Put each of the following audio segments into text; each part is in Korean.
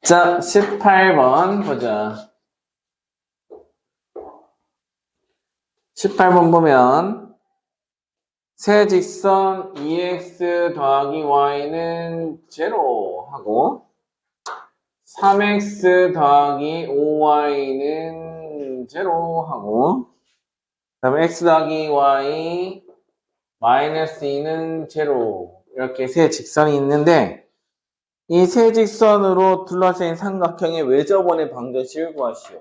자, 18번 보자. 18번 보면 세 직선 2x 더하기 y는 0 하고 3x 더하기 5y는 0 하고 그 다음에 x 더하기 y 마이너스 2는 0 이렇게 세 직선이 있는데 이 세 직선으로 둘러싸인 삼각형의 외접원의 방정식을 구하시오.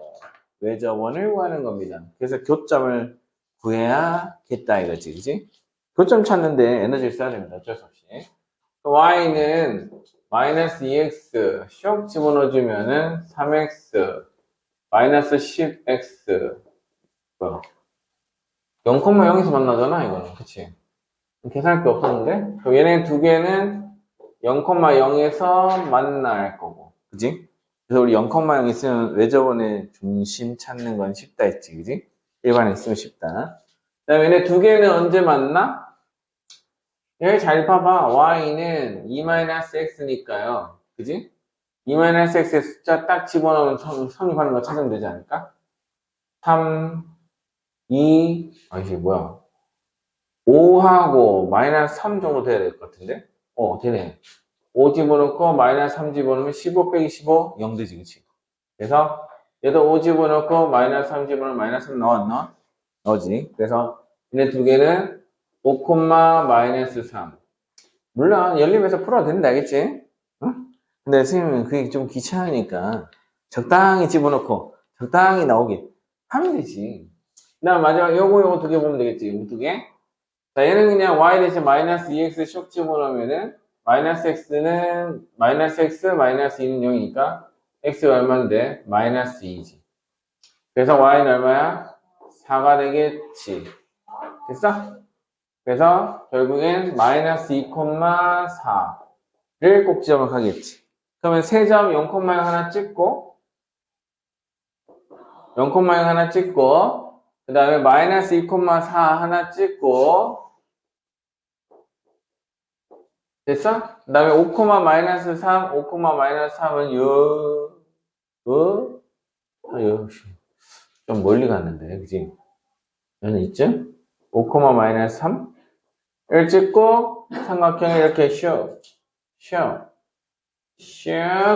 외접원을 구하는 겁니다. 그래서 교점을 구해야겠다 이거지, 그지? 교점 찾는데 에너지를 써야 됩니다. 어쩔 수 없이. y는 마이너스 2x 쇽 집어넣어주면은 3x 마이너스 10x 0,0에서 만나잖아 이거는, 그치? 계산할 게 없었는데 그럼 얘네 두 개는 0,0에서 만날 거고, 그지? 그래서 우리 0,0 있으면 외접원의 중심 찾는 건 쉽다 했지, 그지? 일반에 있으면 쉽다. 그 다음에 얘네 두 개는 언제 만나? 여기 잘 봐봐. y는 2-x니까요. 그지? 2-x의 숫자 딱 집어넣으면 성립하는 거 찾으면 되지 않을까? 3, 2, 이게 뭐야? 5하고 마이너스 3 정도 돼야 될 것 같은데? 되네. 5 집어넣고 마이너스 3 집어넣으면 15 빼기 15, 0 되지, 그치? 그래서 얘도 5 집어넣고 마이너스 3 집어넣으면 마이너스 3 나왔나? 나오지. 그래서 얘네 두 개는 5, 마이너스 3. 물론 연립해서 풀어도 된다, 알겠지? 응? 근데 선생님은 그게 좀 귀찮으니까 적당히 집어넣고 적당히 나오게 하면 되지. 그 다음 마지막 요거 두 개 보면 되겠지, 요거 두 개. 자, 얘는 그냥 y 대신 마이너스 2x 쇽 집어넣으면은 마이너스 x는 마이너스 x 마이너스 2는 0이니까 x가 얼마인데? 마이너스 2지. 그래서 y는 얼마야? 4가 되겠지. 됐어? 그래서 결국엔 마이너스 2,4를 꼭 지정하겠지. 그러면 세점 0,0 하나 찍고 0,0 하나 찍고 그 다음에 마이너스 2,4 하나 찍고 됐어? 그 다음에 5, 마이너스 3, 5, 마이너스 3은 좀 멀리 갔는데, 그지? 얘는 이쯤? 5, 마이너스 3을 찍고 삼각형을 이렇게 슉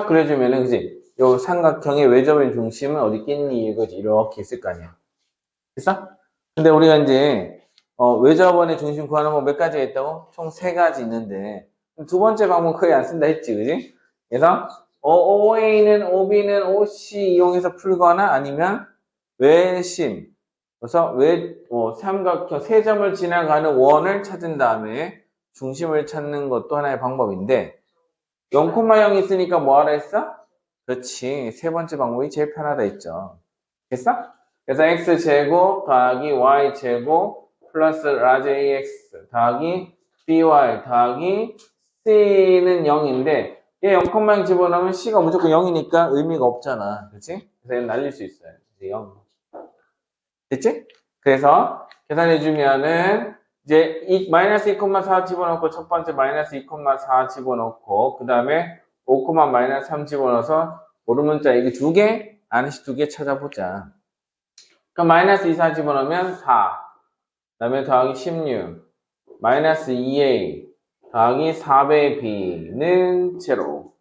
그려주면은, 그지? 요 삼각형의 외접의 중심은 어디 있겠니? 이거지. 이렇게 있을 거 아니야. 됐어? 근데 우리가 이제, 외접원의 중심 구하는 거 몇 가지가 있다고? 총 3가지 있는데, 두 번째 방법 거의 안 쓴다 했지, 그지? 그래서, OA는, OB는 OC 이용해서 풀거나 아니면 외심. 그래서 삼각형, 세 점을 지나가는 원을 찾은 다음에 중심을 찾는 것도 하나의 방법인데, 0,0 있으니까 뭐 하라 했어? 그렇지. 세 번째 방법이 제일 편하다 했죠. 됐어? 그래서 x제곱 더하기 y제곱 플러스 라지 ax 더하기 by 더하기 c는 0인데 얘 0,0 집어넣으면 c가 무조건 0이니까 의미가 없잖아. 그치? 그래서 얘는 날릴 수 있어요. 이제 0. 됐지? 그래서 계산해주면은 이제 마이너스 2,4 집어넣고 첫 번째 마이너스 2,4 집어넣고 그 다음에 5, 마이너스 3 집어넣어서 오르문자 여기 두 개, 안시 두 개 찾아보자. 그럼 마이너스 2, 4 집어넣으면 4. 그 다음에 더하기 16. 마이너스 2a 더하기 4배 b는 0.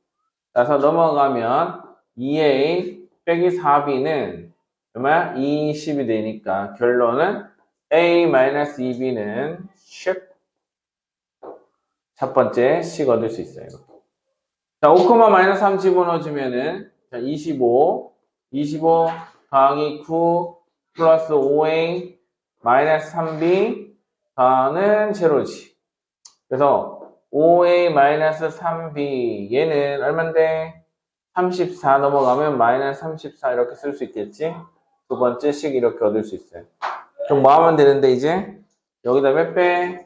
그래서 넘어가면 2a 빼기 4b는 얼마야? 20이 되니까 결론은 a-2b는 10. 첫 번째 식 얻을 수 있어요. 자, 5, 마이너스 3 집어넣어주면은 자, 25 더하기 9 플러스 5a 마이너스 3b 더는 제로지. 그래서 5a 마이너스 3b 얘는 얼만데? 34 넘어가면 마이너스 34 이렇게 쓸 수 있겠지? 두 번째 식 이렇게 얻을 수 있어요. 그럼 뭐 하면 되는데 이제? 여기다 몇 배?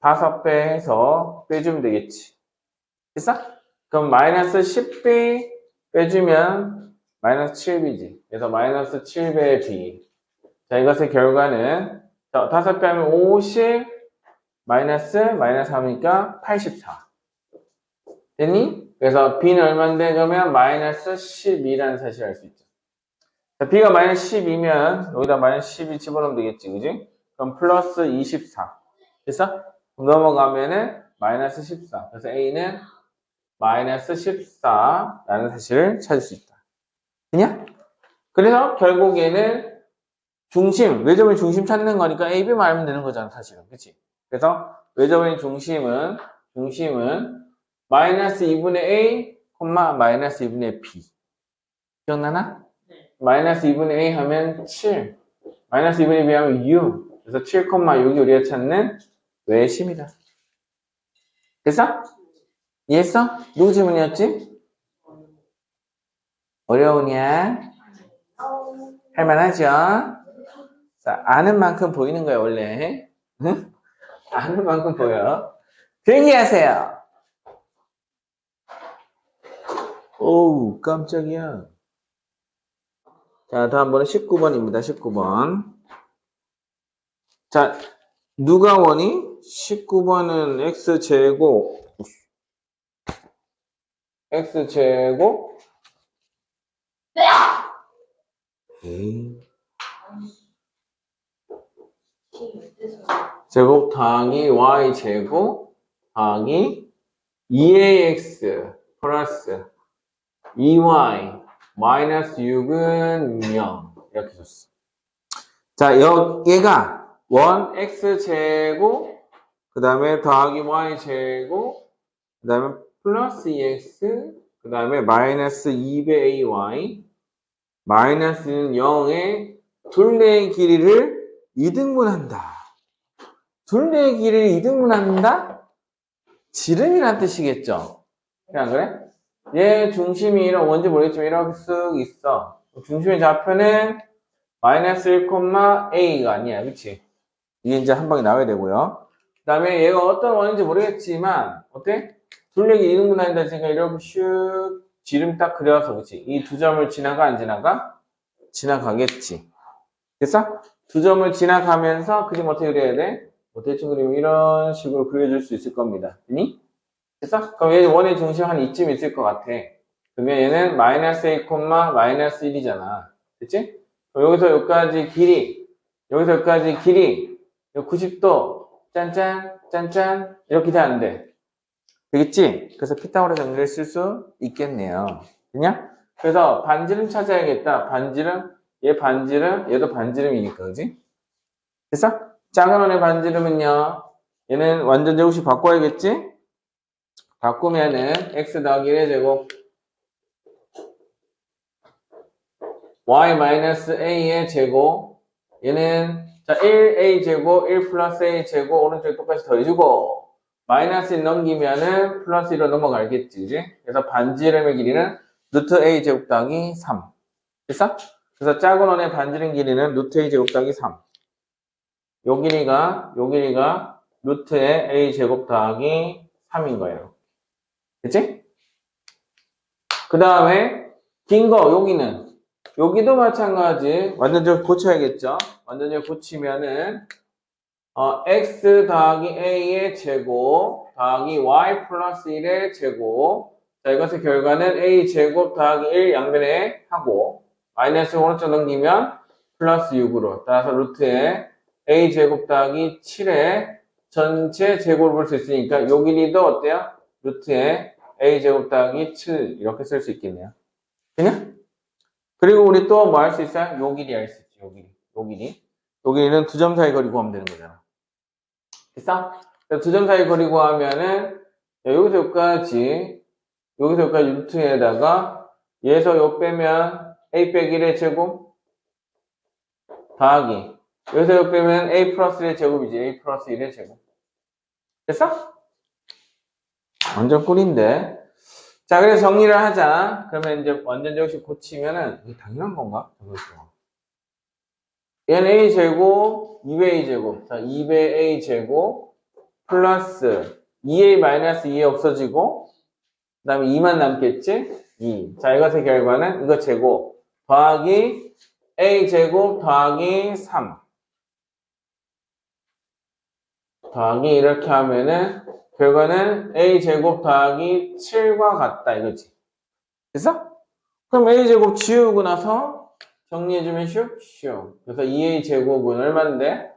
5배 해서 빼주면 되겠지. 됐어? 그럼 마이너스 10b 빼주면 마이너스 7b지. 그래서 마이너스 7배의 b. 자, 이것의 결과는 5배 하면 50 마이너스 3이니까 84. 됐니? 그래서 b는 얼마인데? 그러면 마이너스 12라는 사실을 알 수 있죠. 자, b가 마이너스 12면 여기다 마이너스 12 집어넣으면 되겠지, 그지? 그럼 플러스 24. 됐어? 그럼 넘어가면은 마이너스 14. 그래서 a는 마이너스 14라는 사실을 찾을 수 있다. 그냥? 그래서 결국에는 중심, 외접의 중심 찾는 거니까 a, b만 알면 되는 거잖아, 사실은. 그치? 그래서 외접의 중심은 마이너스 2분의 a, 마이너스 2분의 b. 기억나나? 마이너스 2분의 a 하면 7. 마이너스 2분의 b 하면 6. 그래서 7,6이 우리가 찾는 외심이다. 됐어? 이해했어? 누구 질문이었지? 어려우냐? 할만하죠? 자, 아는 만큼 보이는 거야, 원래. 응? 아는 만큼 보여. 대기하세요. 오우, 깜짝이야. 자, 다음번은 19번입니다. 19번. 자, 누가 원이? 19번은 x제곱 제곱 더하기 y제곱 더하기 2ax 플러스 2y 마이너스 6은 0 이렇게 줬어. 자, 얘가 원 x제곱 그 다음에 더하기 y제곱 그 다음에 플러스 2x 그 다음에 마이너스 2bay 마이너스는 0의 둘레의 길이를 이등분한다. 둘레의 길이를 이등분한다? 지름이란 뜻이겠죠? 그냥 그래? 얘 중심이 뭔지 모르겠지만 이렇게 쓱 있어. 중심의 좌표는 마이너스 1,a가 아니야. 그치? 이게 이제 한 방에 나와야 되고요. 그 다음에 얘가 어떤 원인지 모르겠지만 어때? 둘레기 이등분한다 했으니까 이렇게 슉 지름 딱 그려서 그치? 이 두 점을 지나가 안 지나가? 지나가겠지. 됐어? 두 점을 지나가면서 그림 어떻게 그려야 돼? 대충 그리면 이런 식으로 그려줄 수 있을 겁니다. 됐니? 됐어? 그럼 얘 원의 중심 한 이쯤 있을 것 같아. 그러면 얘는 마이너스 1, 마이너스 1이잖아. 됐지? 그럼 여기서 여기까지 길이, 여기서 여기까지 길이, 90도, 짠짠, 짠짠, 이렇게 돼 안 돼? 되겠지? 그래서 피타고라 정리를 쓸 수 있겠네요. 그냥? 그래서 반지름 찾아야겠다. 반지름, 얘 반지름, 얘도 반지름이니까, 그지? 됐어? 작은 원의 반지름은요, 얘는 완전 제곱식 바꿔야겠지? 바꾸면은 x 더하기 1의 제곱 y-a의 제곱 얘는 자 1a 제곱 1 플러스 a 제곱 오른쪽에 똑같이 더해주고 마이너스 1 넘기면은 플러스 1로 넘어가겠지 그지? 그래서 반지름의 길이는 루트 a 제곱 더하기 3 됐어? 그래서 작은 원의 반지름 길이는 루트 a 제곱 더하기 3 요 길이가 루트의 a 제곱 더하기 3인 거예요. 됐지? 그 다음에 긴 거 여기도 마찬가지 완전적으로 고쳐야겠죠. 완전적으로 고치면은 x 더하기 a의 제곱 더하기 y 플러스 1의 제곱 자 이것의 결과는 a 제곱 더하기 1 양변에 하고 마이너스 오른쪽 넘기면 플러스 6으로 따라서 루트에 a 제곱 더하기 7의 전체 제곱을 볼 수 있으니까 요 길이도 어때요? 루트에 a 제곱 더하기 7 이렇게 쓸 수 있겠네요. 그냥? 그리고 우리 또 뭐 할 수 있어요? 요 길이 알 수 있지. 요 길이는 두 점 사이 거리 구하면 되는 거잖아. 됐어? 두 점 사이 거리 구하면은 여기서 여기까지 루트에다가 얘에서 요 빼면 a 빼기 1의 제곱 더하기 여기서 요 빼면 a 플러스 1의 제곱이지. a 플러스 1의 제곱. 됐어? 완전 꿀인데. 자, 그래서 정리를 하자. 그러면 이제 완전 제곱식 고치면은, 이게 당연한 건가? 얘는 a제곱, 2a제곱. 자, 2a제곱, 플러스 2a 마이너스 2에 없어지고, 그 다음에 2만 남겠지? 2. 자, 이것의 결과는 이거 제곱, 더하기 a제곱 더하기 3. 더하기 이렇게 하면은, 결과는 a제곱 더하기 7과 같다 이거지. 됐어? 그럼 a제곱 지우고 나서 정리해주면 슉. 그래서 2a제곱은 얼마인데?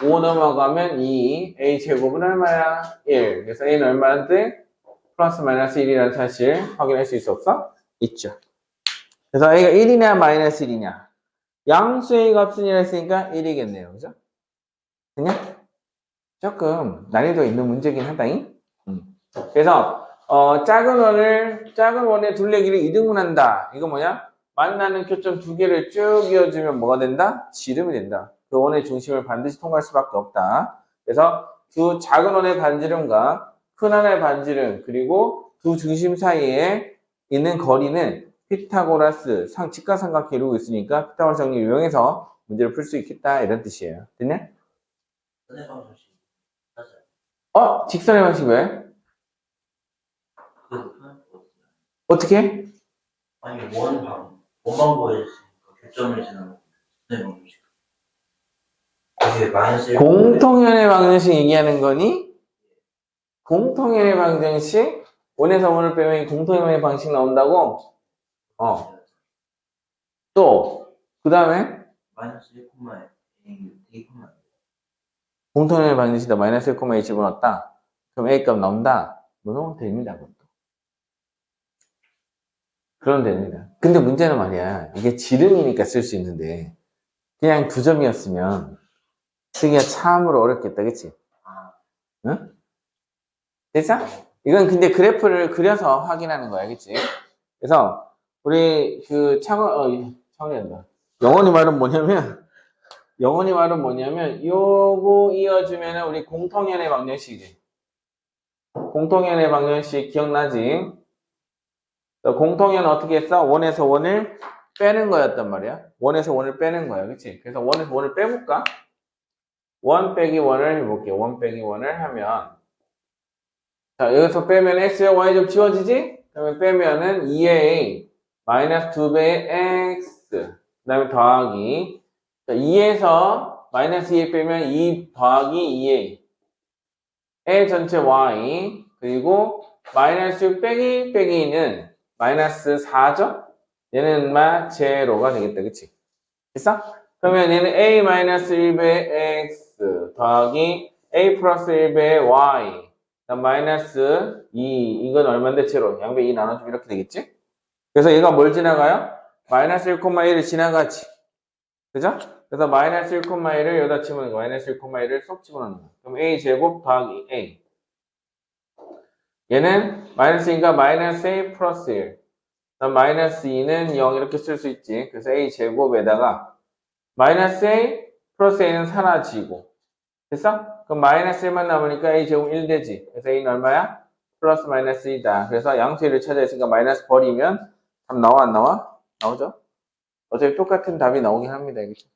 5 넘어가면 2, a제곱은 얼마야? 1. 그래서 a는 얼마인데? 플러스 마이너스 1이라는 사실 확인할 수 있어 없어? 있죠. 그래서 a가 1이냐 마이너스 1이냐? 양수의 값은 1 했으니까 1이겠네요. 그죠? 그냥 조금 난이도 있는 문제긴 하다잉. 그래서 작은 원의 둘레길을 이등분한다. 이거 뭐냐? 만나는 교점 두 개를 쭉 이어주면 뭐가 된다? 지름이 된다. 그 원의 중심을 반드시 통과할 수밖에 없다. 그래서 두 작은 원의 반지름과 큰 원의 반지름 그리고 두 중심 사이에 있는 거리는 피타고라스 직각삼각형 이루고 있으니까 피타고라스 정리를 이용해서 문제를 풀 수 있겠다 이런 뜻이에요. 됐냐? 직선의 방식 왜? 어떻게? 아니 원만 보여줬으니까 교점을 지나고 이게 마이너스 공통연의 방정식 얘기하는 거니? 공통연의 방정식? 원에서 원을 빼면 공통연의 방식 나온다고? 또, 그 다음에? 마이너스 1,1 공통연의 방정식에다 마이너스 1,1 집어넣었다. 그럼 A값 나온다. 넣으면 됩니다. 그것도. 그럼 됩니다. 근데 문제는 말이야. 이게 지름이니까 쓸 수 있는데, 그냥 2점이었으면 쓰기가 참으로 어렵겠다. 그치? 응? 됐어? 이건 근데 그래프를 그려서 확인하는 거야. 그치? 그래서, 우리 창원이란다. 영원히 말은 뭐냐면, 요거 이어주면은 우리 공통연의 방정식이지. 공통연의 방정식 기억나지? 공통연 어떻게 했어? 원에서 원을 빼는 거였단 말이야. 원에서 원을 빼는 거야. 그치? 그래서 원에서 원을 빼볼까? 원 빼기 원을 해볼게. 원 빼기 원을 하면. 자, 여기서 빼면 x와 y 좀 지워지지? 그러면 빼면은 2a 마이너스 2배의 x. 그 다음에 더하기. 자, 2에서 마이너스 2 빼면 2 더하기 2a. a 전체 y. 그리고 마이너스 6 빼기 빼기는 마이너스 4죠? 얘는 제로가 되겠다. 그치? 됐어? 그러면 얘는 a 마이너스 1배의 x 더하기 a 플러스 1배의 y 마이너스 2 이건 얼마인데 제로 양배 2 나눠주면 이렇게 되겠지? 그래서 얘가 뭘 지나가요? 마이너스 1,1을 지나가지. 그죠? 그래서 마이너스 1,1을 여기다 치면 마이너스 1,1을 쏙 집어넣는 거야. 그럼 a 제곱 더하기 a 얘는 마이너스니까 마이너스 a 플러스 1 마이너스 2는 0 이렇게 쓸 수 있지. 그래서 a 제곱에다가 마이너스 a 플러스 a는 사라지고 됐어? 그럼 마이너스 1만 남으니까 a 제곱 1 되지. 그래서 a는 얼마야? 플러스 마이너스 2다. 그래서 양수를 찾아있으니까 마이너스 버리면 답 나와 안 나와? 나오죠? 어차피 똑같은 답이 나오긴 합니다. 알겠죠?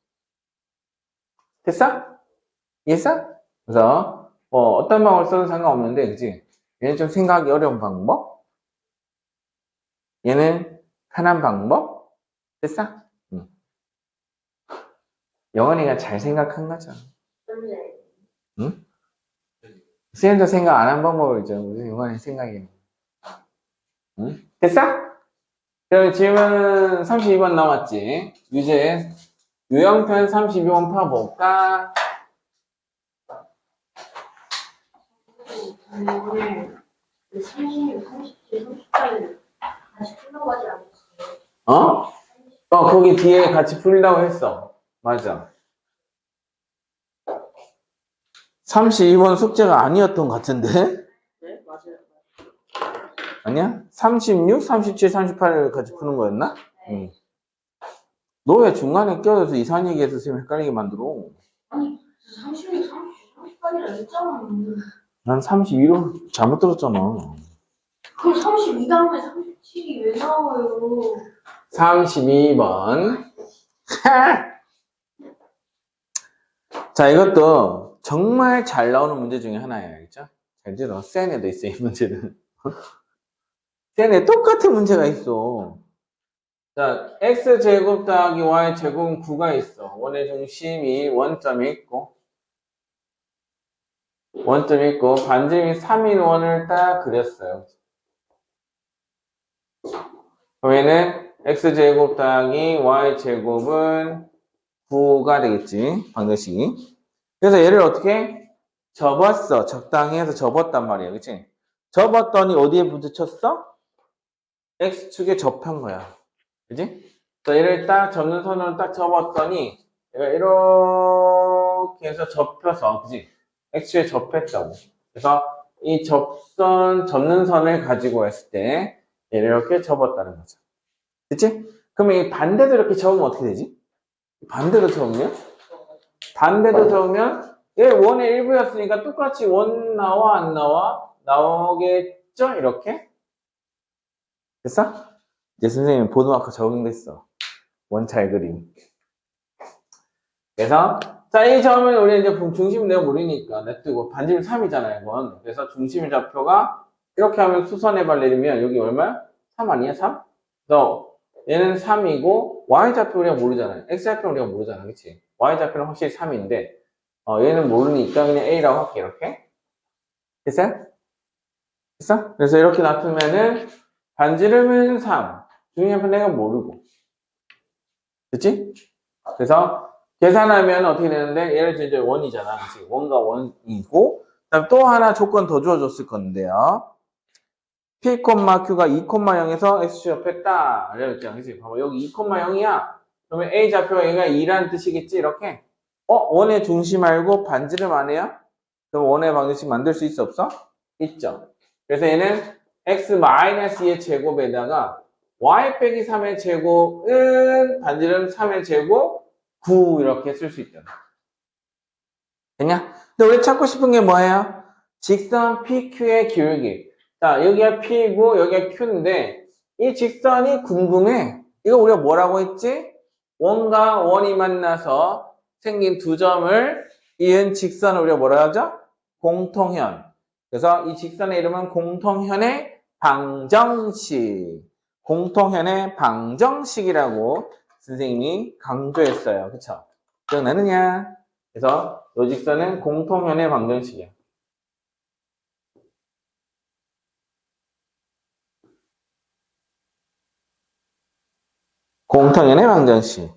됐어? 이해했어? 그래서 어떤 방법을 써도 상관없는데 그치? 얘는 좀 생각하기 어려운 방법? 얘는 편한 방법? 됐어? 응. 영원이가 잘 생각한 거죠. 응? 쌤도 생각 안 한 방법을 죠 우리 영원이 생각이. 응? 됐어? 그럼 질문 32번 남았지. 유제 유형편 32번 파볼까? 오늘 30, 37, 38을 다시 풀려고 하지 않았어요? 거기 뒤에 같이 풀리라고 했어. 맞아. 32번 숙제가 아니었던 것 같은데? 네, 맞아요. 아니야? 36, 37, 38을 같이 푸는 거였나? 응. 너 왜 중간에 껴서 이상한 얘기해서 선생님 헷갈리게 만들어? 아니, 36, 38이라 했잖아. 난 32로 잘못 들었잖아. 그럼 32 다음에 37이 왜 나와요? 32번. 자, 이것도 정말 잘 나오는 문제 중에 하나예요. 알겠죠? 잘 들어. 센에도 있어, 이 문제는. 센에 똑같은 문제가 있어. 자, x제곱 더하기 y제곱은 9가 있어. 원의 중심이 원점에 있고, 원점 있고 반지름이 3인 원을 딱 그렸어요. 그러면은 x제곱 더하기 y제곱은 9가 되겠지. 방정식이. 그래서 얘를 어떻게 접었어. 적당히 해서 접었단 말이야. 그치? 접었더니 어디에 부딪혔어? x축에 접한 거야. 그치? 그래서 얘를 딱 접는 선으로 딱 접었더니 얘가 이렇게 해서 접혀서, 그치? x축에 접했다고. 그래서 이 접는 선을 가지고 했을 때 얘를 이렇게 접었다는 거죠. 그치? 그러면 이 반대도 이렇게 접으면 어떻게 되지? 반대도 접으면? 반대도 접으면 얘 원의 일부였으니까 똑같이 원 나와 안 나와? 나오겠죠? 이렇게? 됐어? 이제 선생님이 보드마커 적응됐어. 원잘 그림. 그래서 자, 이 점은 우리 이제 중심 내가 모르니까 냅두고 반지름 3이잖아요, 이건. 그래서 중심 좌표가 이렇게 하면 수선해발 내리면 여기 얼마야? 3 아니야? 3? 그래서 얘는 3이고 y 좌표 우리가 모르잖아요. x 좌표 우리가 모르잖아, 그치? y 좌표는 확실히 3인데 얘는 모르니까 그냥 a라고 할게. 이렇게 됐어요? 됐어? 그래서 이렇게 놔두면은 반지름은 3, 중심 좌표 내가 모르고, 됐지? 그래서 계산하면 어떻게 되는데 얘를 이제 원이잖아, 그치? 원과 원이고, 그다음 또 하나 조건 더 주어줬을 건데요. P, Q가 2,0에서 X 접했다. 이랬잖아, 그치? 봐봐, 여기 2,0이야. 그러면 A 좌표가 얘가 2라는 뜻이겠지, 이렇게? 원의 중심 알고 반지름 안 해요? 그럼 원의 방정식 만들 수 있어, 없어? 있죠. 그래서 얘는 X-2의 제곱에다가 Y 빼기 3의 제곱은 반지름 3의 제곱 9 이렇게 쓸 수 있잖아. 됐냐? 근데 우리 찾고 싶은 게 뭐예요? 직선 PQ의 기울기. 자, 여기가 P이고 여기가 Q인데 이 직선이 궁금해. 이거 우리가 뭐라고 했지? 원과 원이 만나서 생긴 두 점을 이은 직선을 우리가 뭐라 하죠? 공통현. 그래서 이 직선의 이름은 공통현의 방정식. 공통현의 방정식이라고 선생님이 강조했어요. 그쵸? 기억나느냐? 그래서 이 직선은 공통현의 방정식이야. 공통현의 방정식.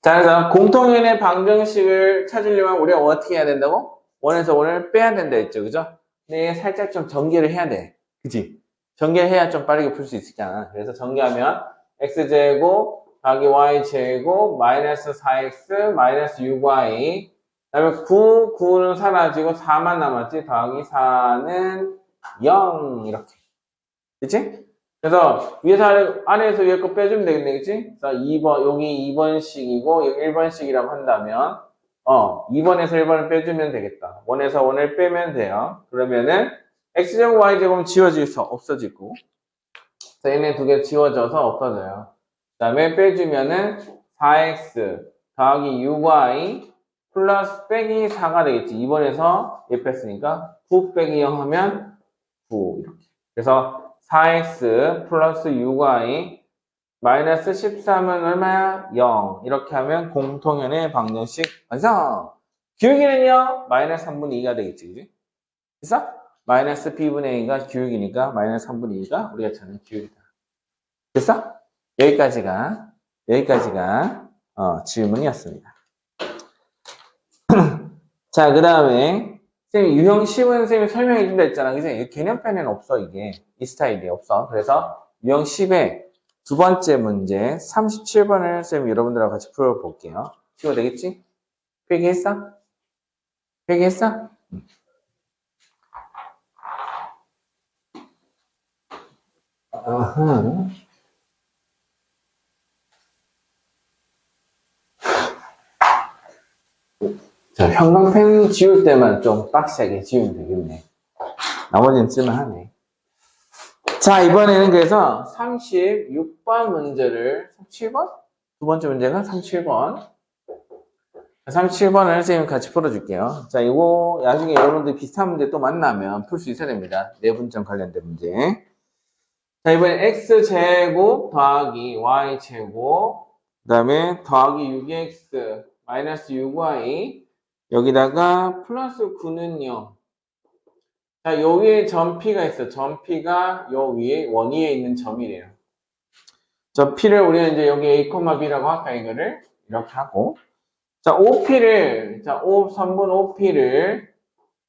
자, 그래서 공통현의 방정식을 찾으려면 우리가 어떻게 해야 된다고? 원에서 원을 빼야 된다 했죠, 그죠? 근데 살짝 좀 전개를 해야 돼. 그치? 전개를 해야 좀 빠르게 풀 수 있잖아. 그래서 전개하면 x제곱 더하기 y제곱 마이너스 4x 마이너스 6y 그 다음에 9는 사라지고 4만 남았지? 더하기 4는 0 이렇게. 그치? 그래서 위에서 아래에서 위에 거 빼주면 되겠네, 그치? 그래서 2번, 여기 2번씩이고, 여기 1번씩이라고 한다면, 2번에서 1번을 빼주면 되겠다. 1에서 1을 빼면 돼요. 그러면은, x제곱, y제곱은 지워져서 없어지고, 자, 얘네 두 개 지워져서 없어져요. 그 다음에 빼주면은, 4x 더하기 6y 플러스 빼기 4가 되겠지. 2번에서 얘 뺐으니까, 9 빼기 0 하면 9, 이렇게. 그래서, 4x 플러스 6y 마이너스 13은 얼마야? 0. 이렇게 하면 공통현의 방정식 완성! 기울기는요? 마이너스 3분의 2가 되겠지, 그지? 그래서 마이너스 b분의 a가 기울기니까 마이너스 3분의 2가 우리가 찾는 기울기다. 됐어? 여기까지가 질문이었습니다. 자, 그 다음에 선생님, 유형 10은 선생님이 설명해 준다 했잖아. 그지? 개념편에는 없어, 이게. 이 스타일이 없어. 그래서 유형 10의 두 번째 문제, 37번을 선생님 여러분들하고 같이 풀어볼게요. 쉬워 되겠지? 필기했어? 필기했어? 자, 형광펜 지울 때만 좀 빡세게 지우면 되겠네. 나머지는 쓸만하네. 자, 이번에는 그래서 36번 문제를, 37번? 두 번째 문제가 37번. 37번을 선생님 같이 풀어줄게요. 자, 이거 나중에 여러분들 비슷한 문제 또 만나면 풀 수 있어야 됩니다. 내분점 관련된 문제. 자, 이번엔 x제곱 더하기 y제곱, 그 다음에 더하기 6x 마이너스 6y 여기다가 플러스 9는요. 자, 요 위에 점 P가 있어. 점 P가 요 위에 원위에 있는 점이래요. 저 P를 우리는 이제 여기 A, B라고 할까 이거를 이렇게 하고 자, OP를 자, 선분 OP를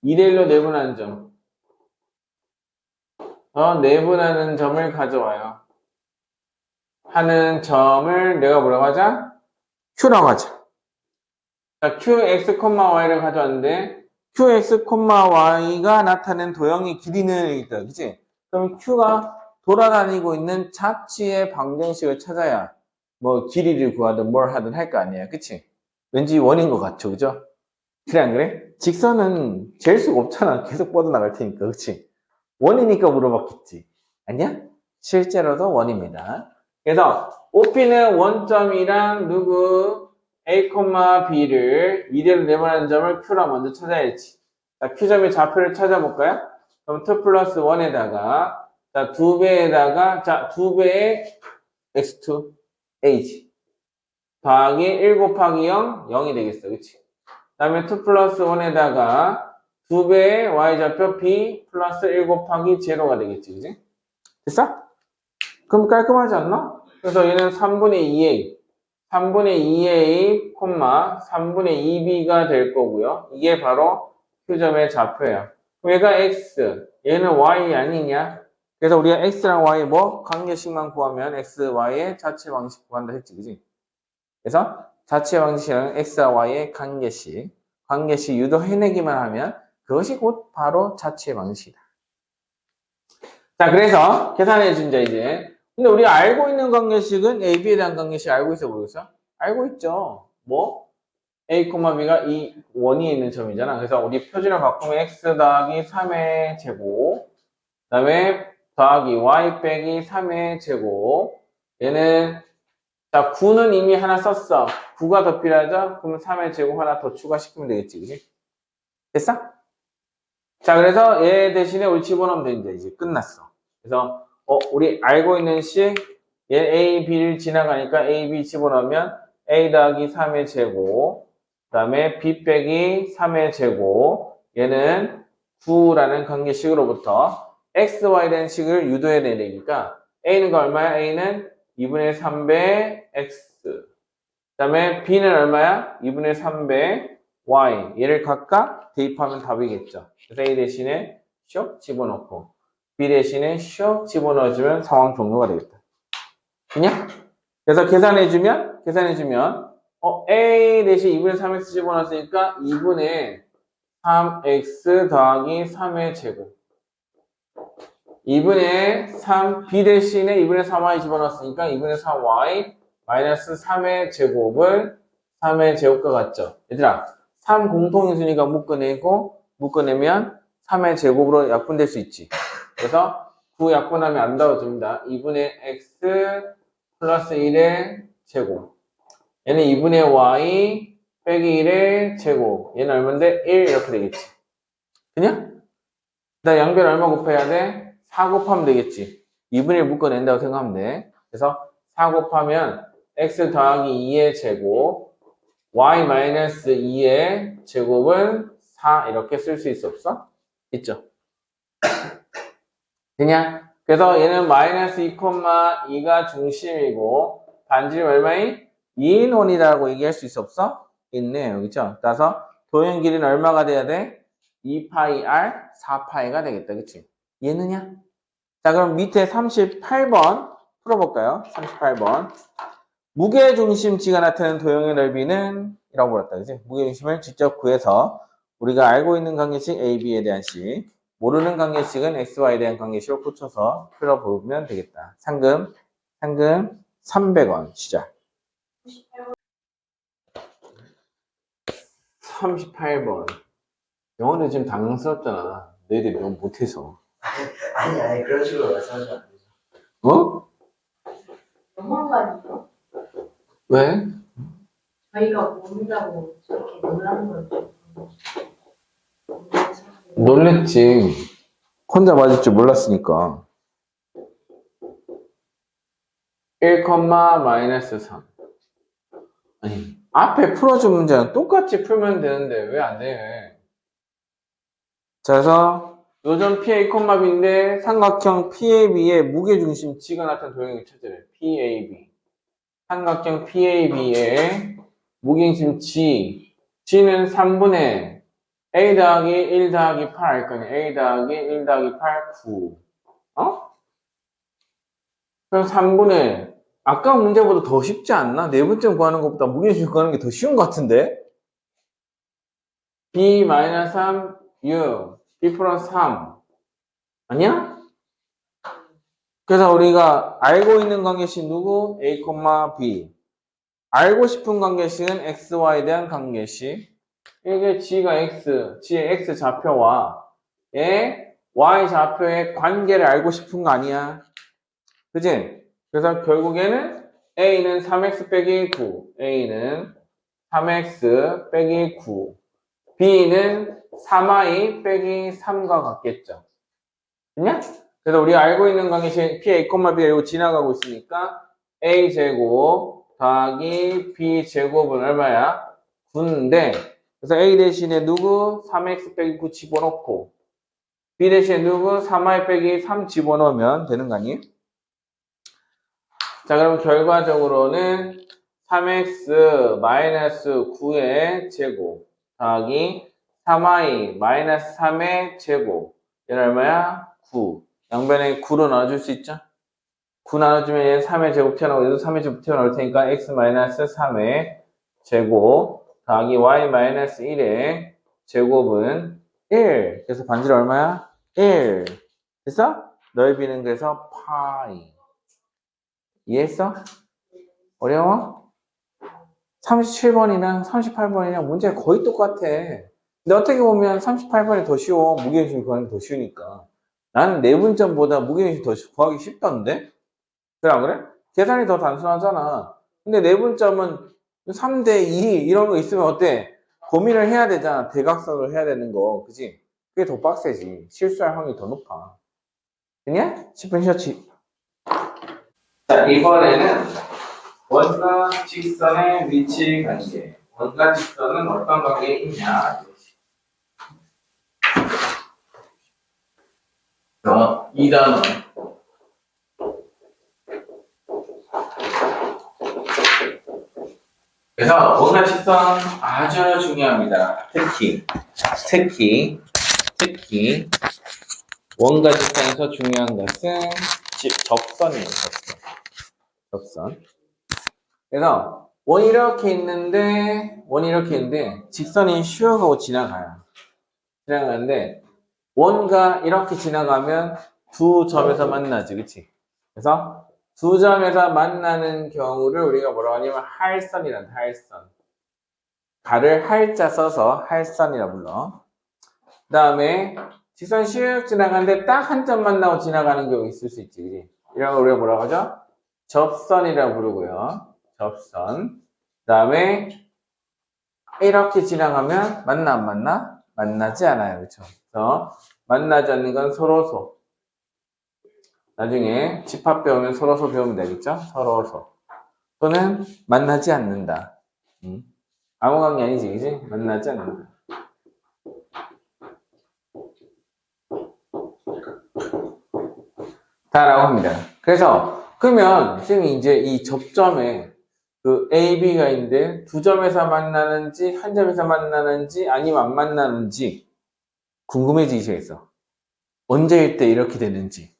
2대1로 내분하는 점. 내분하는 점을 가져와요. 하는 점을 내가 뭐라고 하자? Q라고 하자. 자, QX, Y를 가져왔는데 QX, Y가 나타낸 도형의 길이는 여기 있다. 그치? 그럼 Q가 돌아다니고 있는 자치의 방정식을 찾아야 뭐 길이를 구하든 뭘 하든 할 거 아니야. 그치? 왠지 원인 것 같죠. 그죠? 그래 안 그래? 직선은 잴 수가 없잖아. 계속 뻗어나갈 테니까. 그치? 원이니까 물어봤겠지. 아니야? 실제로도 원입니다. 그래서 OP는 원점이랑 누구 A, B를 이대로 내분하는 점을 Q라 먼저 찾아야지. 자, Q점의 좌표를 찾아볼까요? 그럼 2 플러스 1에다가 자, 2배에다가 자, 2배의 X2 A지. 더하기 1 곱하기 0, 0이 되겠어. 그치? 그 다음에 2 플러스 1에다가 2배의 Y좌표 B 플러스 1 곱하기 제로가 되겠지. 그치? 됐어? 그럼 깔끔하지 않나? 그래서 얘는 3분의 2A, 3분의 2A, 3분의 2B가 될 거고요. 이게 바로 Q점의 좌표예요. 그럼 얘가 X, 얘는 Y 아니냐? 그래서 우리가 X랑 Y 뭐? 관계식만 구하면 X, Y의 자체 방식 구한다 했지, 그지? 그래서 자체 방식이랑 X와 Y의 관계식 유도해내기만 하면 그것이 곧 바로 자체 방식이다. 자, 그래서 계산해준다, 이제. 근데 우리가 알고 있는 관계식은 AB에 대한 관계식 알고 있어, 모르겠어? 알고 있죠. 뭐? A, B가 이 원위에 있는 점이잖아. 그래서 우리 표준을 바꾸면 X 더하기 3의 제곱, 그 다음에 더하기 Y 빼기 3의 제곱, 얘는, 자, 9는 이미 하나 썼어. 9가 더 필요하죠? 그러면 3의 제곱 하나 더 추가시키면 되겠지, 그지? 됐어? 자, 그래서 얘 대신에 우리 집어넣으면 되는데, 이제 끝났어. 그래서, 우리 알고 있는 식, 얘 A, B를 지나가니까 A, B 집어넣으면 A 더하기 3의 제곱, 그 다음에 B 빼기 3의 제곱, 얘는 9라는 관계식으로부터 X, Y라는 식을 유도해야 되니까 A는 얼마야? A는 2분의 3배 X, 그 다음에 B는 얼마야? 2분의 3배 Y. 얘를 각각 대입하면 답이겠죠. 그래서 A 대신에 쇽 집어넣고 B 대신에 쇽 집어넣어주면 상황 종료가 되겠다. 그냥? 그래서 계산해주면 A 대신 2분의 3x 집어넣었으니까 2분의 3x 더하기 3의 제곱 2분의 3 B 대신에 2분의 3y 집어넣었으니까 2분의 3y 마이너스 3의 제곱을 3의 제곱과 같죠. 얘들아 3 공통인수니까 묶어내면 3의 제곱으로 약분될 수 있지. 그래서 9 약분하면 안 나와줍니다. 2분의 x 플러스 1의 제곱. 얘는 2분의 y 빼기 1의 제곱. 얘는 얼마인데? 1 이렇게 되겠지. 그냥? 나 양변 얼마 곱해야 돼? 4 곱하면 되겠지. 2분의 1 묶어낸다고 생각하면 돼. 그래서 4 곱하면 x 더하기 2의 제곱 y 마이너스 2의 제곱은 4 이렇게 쓸 수 있어 없어? 있죠? 그냥 그래서 얘는 마이너스 2,2가 중심이고 반지름 얼마인? 2인 원이라고 얘기할 수 있어 없어? 있네 여기죠? 따라서 도형 길이는 얼마가 돼야 돼? 2파이 r 4파이가 되겠다 그치? 얘는요? 자 그럼 밑에 38번 풀어볼까요? 38번 무게중심치가 나타내는 도형의 넓이는 이라고 불렀다 그치? 무게중심을 직접 구해서 우리가 알고 있는 관계식 AB에 대한 식 모르는 관계식은 XY에 대한 관계식을 붙여서 풀어보면 되겠다. 상금 300원 시작. 38번. 영어는 지금 당황스럽잖아. 너희들이 너무 못해서. 아니, 그런 식으로 말씀하시면 안 되죠. 어? 영어가 왜? 저희가 모른다고 저렇게 놀라는 걸 놀랬지. 혼자 맞을 줄 몰랐으니까. 1, 마이너스 3. 아니, 앞에 풀어준 문제는 똑같이 풀면 되는데 왜 안 돼? 자, 그래서 요점 PA, B인데 삼각형 PAB의 무게중심치가 나타난 도형을 찾으래. PAB. 삼각형 PAB의 무게중심치. G는 3분의 A 더하기 1 더하기 8 할 거니. A 더하기 1 더하기 8, 9. 어? 그럼 3분의 아까 문제보다 더 쉽지 않나? 네 번째 구하는 것보다 무게중심 구하는 게 더 쉬운 것 같은데? B-3, U, B 플러스 3. 아니야? 그래서 우리가 알고 있는 관계식 누구? A, B. 알고 싶은 관계식은 X, Y에 대한 관계식. 이게 G가 G의 X 좌표와 의 Y 좌표의 관계를 알고 싶은 거 아니야? 그치? 그래서 결국에는 A는 3X 빼기 9. A는 3X 빼기 9. B는 3i 빼기 3과 같겠죠. 됐냐? 그래서 우리가 알고 있는 관계식 P, A, B가 이거 지나가고 있으니까 A제곱 더하기 B제곱은 얼마야? 9인데 그래서 A 대신에 누구? 3X 빼기 9 집어넣고 B 대신에 누구? 3i 빼기 3 집어넣으면 되는 거 아니에요? 자, 그럼 결과적으로는 3x 마이너스 9의 제곱 더하기 3i 마이너스 3의 제곱 얘는 얼마야? 9. 양변에 9로 나눠줄 수 있죠? 9 나눠주면 얘는 3의 제곱 튀어나오고 얘도 3의 제곱 튀어나올 테니까 x 마이너스 3의 제곱 더하기 y 마이너스 1의 제곱은 1. 그래서 반지름 얼마야? 1. 됐어? 넓이는 그래서 파이. 이해했어? 어려워? 37번이랑 38번이랑 문제가 거의 똑같아. 근데 어떻게 보면 38번이 더 쉬워. 무게중심 구하는 게 더 쉬우니까. 나는 내분점보다 무게중심 더 구하기 쉽던데? 그래, 안 그래? 계산이 더 단순하잖아. 근데 내분점은 3대 2 이런 거 있으면 어때? 고민을 해야 되잖아. 대각선을 해야 되는 거. 그지? 그게 더 빡세지. 실수할 확률이 더 높아. 됐냐? 10분 쉬었지? 자, 이번에는 원과 직선의 위치 관계. 원과 직선은 어떤 관계에 있냐? 자, 2단원. 그래서 원과 직선 아주 중요합니다. 특히 원과 직선에서 중요한 것은 접선이에요. 접선. 그래서 원이 이렇게 있는데 직선이 쉬어가고 지나가는데 원과 이렇게 지나가면 두 점에서 만나지, 그치? 그래서 두 점에서 만나는 경우를 우리가 뭐라고 하냐면 할선이란다. 할선. 가를 할자 써서 할선이라 불러. 그 다음에 직선 슉 지나가는데 딱 한 점 만나고 지나가는 경우 있을 수 있지, 그치? 이런 거 우리가 뭐라고 하죠? 접선이라고 부르고요. 접선. 그 다음에 이렇게 지나가면 만나 안 만나? 만나지 않아요. 그렇죠? 그래서 만나지 않는 건 서로소. 나중에 집합 배우면 서로소 배우면 되겠죠? 서로소. 또는 만나지 않는다. 아무 관계 아니지, 그지? 만나지 않는다. 다라고 합니다. 그래서 그러면 선생님이 이제 이 접점에 그 A, B가 있는데 두 점에서 만나는지 한 점에서 만나는지 아니면 안 만나는지 궁금해지시겠어. 언제일 때 이렇게 되는지.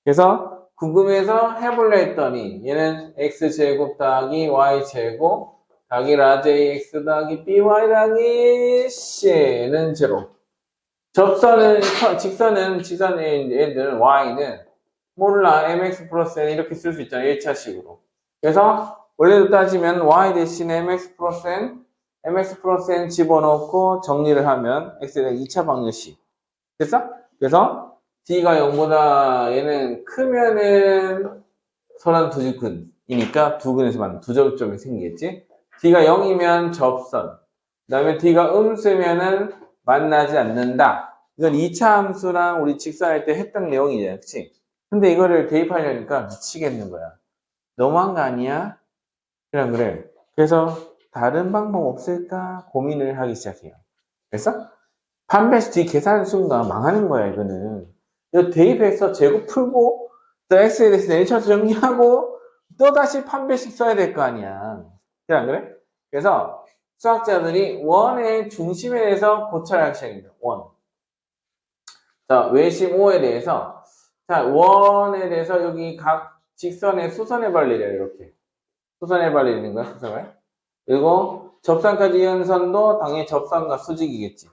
그래서 궁금해서 해볼래 했더니 얘는 x제곱 더하기 y제곱 더하기 라지 ax 더하기 by 더하기 c는 제로. 직선의 얘들은 y는 몰라 mx 플러스 n 이렇게 쓸 수 있잖아. 1차식으로. 그래서 원래도 따지면 y 대신에 mx 플러스 n 집어넣고 정리를 하면 x에 대한 2차 방정식. 됐어? 그래서 d가 0보다 얘는 크면은 선한 두 근이니까 두 근에서 만나 두 접점이 생기겠지? d가 0이면 접선. 그 다음에 d가 음수면은 만나지 않는다. 이건 2차 함수랑 우리 직선할 때 했던 내용이잖아. 그치? 근데 이거를 대입하려니까 미치겠는 거야. 너무한 거 아니야? 그래. 그래서 다른 방법 없을까 고민을 하기 시작해요. 그래서 판별식 뒤 계산하는 순간 망하는 거야, 이거는. 이거 대입해서 제곱 풀고, 또 x에 대해서 내리쳐서 정리하고, 또 다시 판별식 써야 될 거 아니야. 그래, 안 그래? 그래서 수학자들이 원의 중심에 대해서 고찰을 하기 시작합니다. 원. 자, 외심 5에 대해서, 자, 원에 대해서 여기 각 직선의 수선의 발리래요, 이렇게. 수선의 발리는 거야, 수선을. 그리고 접선까지 연선도 당연히 접선과 수직이겠지.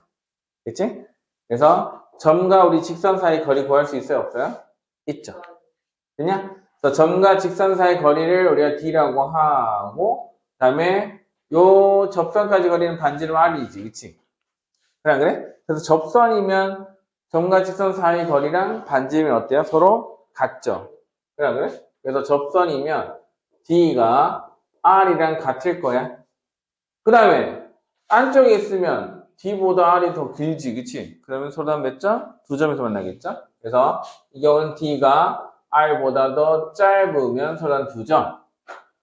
그치? 그래서 점과 우리 직선 사이 거리 구할 수 있어요? 없어요? 있죠. 그냥 그래서 점과 직선 사이 거리를 우리가 D라고 하고 그 다음에 요 접선까지 거리는 반지름 R이지. 그치? 그래 안 그래? 그래서 접선이면 점과 직선 사이 거리랑 반지름이 어때요? 서로 같죠. 그래 안 그래? 그래서 접선이면 D가 R이랑 같을 거야. 그 다음에 안쪽에 있으면 D보다 R이 더 길지, 그치? 그러면 서로 다 몇 점? 두 점에서 만나겠죠? 그래서 이 경우는 D가 R보다 더 짧으면 서로 한 두 점.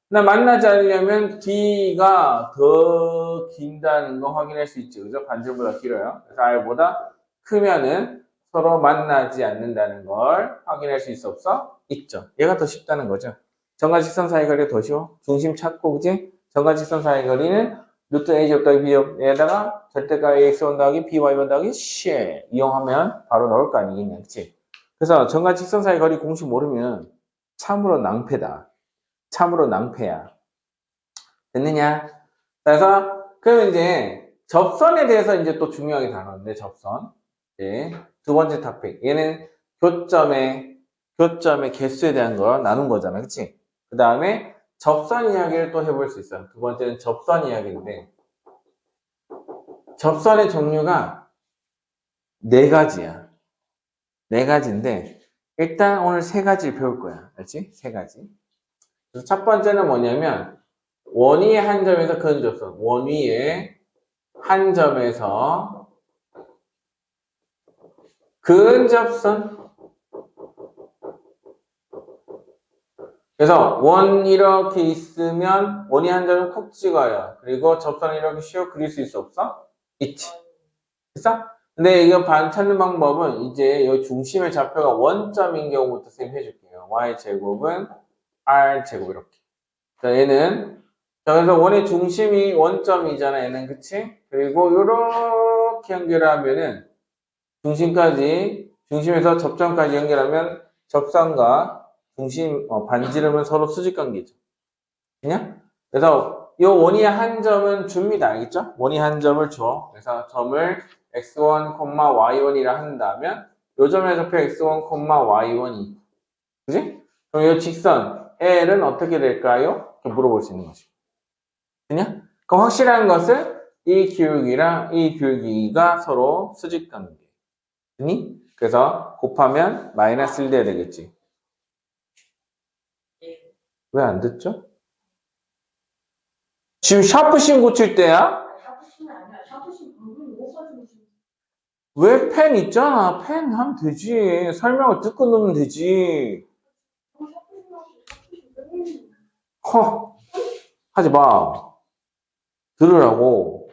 나 만나지 않으려면 D가 더 긴다는 거 확인할 수 있죠. 그죠? 반지름보다 길어요. 그래서 R보다 크면은 서로 만나지 않는다는 걸 확인할 수 있어, 없어? 있죠. 얘가 더 쉽다는 거죠. 점과 직선 사이 거리가 더 쉬워. 중심 찾고, 그지? 점과 직선 사이 거리는 루트 a제곱 더하기 b제곱에다가 절대값 ax1 더하기 by1 더하기 c 이용하면 바로 나올 거 아니겠냐, 그치? 그래서 점과 직선 사이 거리 공식 모르면 참으로 낭패다. 참으로 낭패야. 됐느냐? 그래서 그러면 이제 접선에 대해서 이제 또 중요하게 다뤘는데 접선. 네. 두 번째 토픽. 얘는 교점의 개수에 대한 걸 나눈 거잖아, 그치? 그 다음에 접선 이야기를 또 해볼 수 있어요. 두 번째는 접선 이야기인데 접선의 종류가 네 가지야. 네 가지인데 일단 오늘 세 가지를 배울 거야. 알지? 세 가지. 그래서 첫 번째는 뭐냐면 원위의 한 점에서 그은 접선. 원위의 한 점에서 그은 접선. 그래서 원 이렇게 있으면 원위 한 점을 콕 찍어요. 그리고 접선을 이렇게 쉬워 그릴 수 있어 없어? 있지. 됐어? 근데 이거 찾는 방법은 이제 이 중심의 좌표가 원점인 경우부터 선생님 해줄게요. y제곱은 r제곱 이렇게. 자, 얘는 자, 그래서 원의 중심이 원점이잖아, 얘는. 그치? 그리고 요렇게 연결하면은 중심에서 접점까지 연결하면 접선과 중심, 반지름은 서로 수직관계죠. 그냥? 그래서 이 원의 한 점은 줍니다. 알겠죠? 원의 한 점을 줘. 그래서 점을 x1, y1이라 한다면 요 점의 좌표 x1, y1이 그지? 그럼 이 직선 L은 어떻게 될까요? 이렇게 물어볼 수 있는 거지. 그냥? 그럼 확실한 것은 이 기울기랑 이 기울기가 서로 수직관계. 그니? 그래서 곱하면 마이너스 1 돼야 되겠지. 왜 안 듣죠? 지금 샤프심 고칠 때야? 샤프심이 아니라 샤프심 방금 못 가지고 지금. 왜 펜 있잖아. 펜 하면 되지. 설명을 듣고 넣으면 되지. 샤프심 끝내는 허, 하지 마. 들으라고.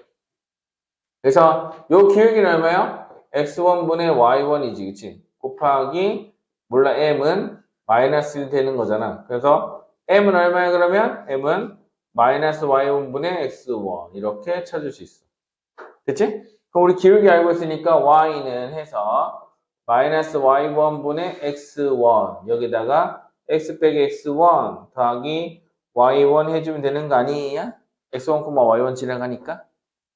그래서 요 기울기는 얼마야? x1분의 y1이지, 그치? 곱하기, 몰라, m은 마이너스 1 되는 거잖아. 그래서 m은 얼마야, 그러면? m은 마이너스 y1분의 x1. 이렇게 찾을 수 있어. 그치? 그럼 우리 기울기 알고 있으니까 y는 해서 마이너스 y1분의 x1. 여기다가 x 빼기 x1 더하기 y1 해주면 되는 거 아니야? x1, y1 지나가니까.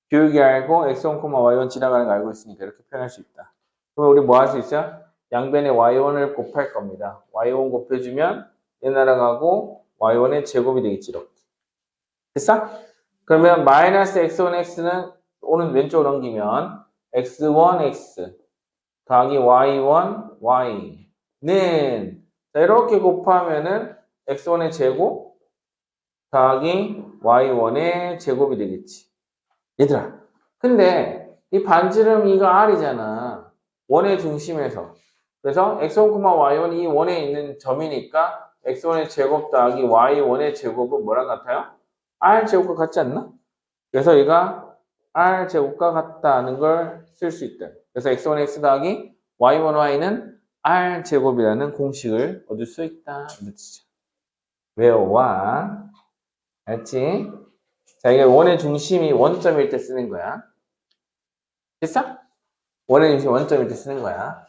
기울기 알고 x1, y1 지나가는 거 알고 있으니까 이렇게 표현할 수 있다. 그럼 우리 뭐 할 수 있어요? 양변에 y1을 곱할 겁니다. y1 곱해주면 얘 날아가고 y1의 제곱이 되겠지, 이렇게. 됐어? 그러면 마이너스 x1x는 오른 왼쪽으로 넘기면 x1x 더하기 y1 y는 자, 이렇게 곱하면은 x1의 제곱 더하기 y1의 제곱이 되겠지. 얘들아, 근데 이 반지름 이거 r이잖아. 원의 중심에서. 그래서 x1, y1이 이 원에 있는 점이니까 x1의 제곱 더하기 y1의 제곱은 뭐랑 같아요? R제곱과 같지 않나? 그래서 얘가 R제곱과 같다는 걸 쓸 수 있다. 그래서 X1, X 더하기 Y1, Y는 R제곱이라는 공식을 얻을 수 있다. 이렇죠. 외워와. 알지? 자, 이게 원의 중심이 원점일 때 쓰는 거야. 됐어? 원의 중심이 원점일 때 쓰는 거야.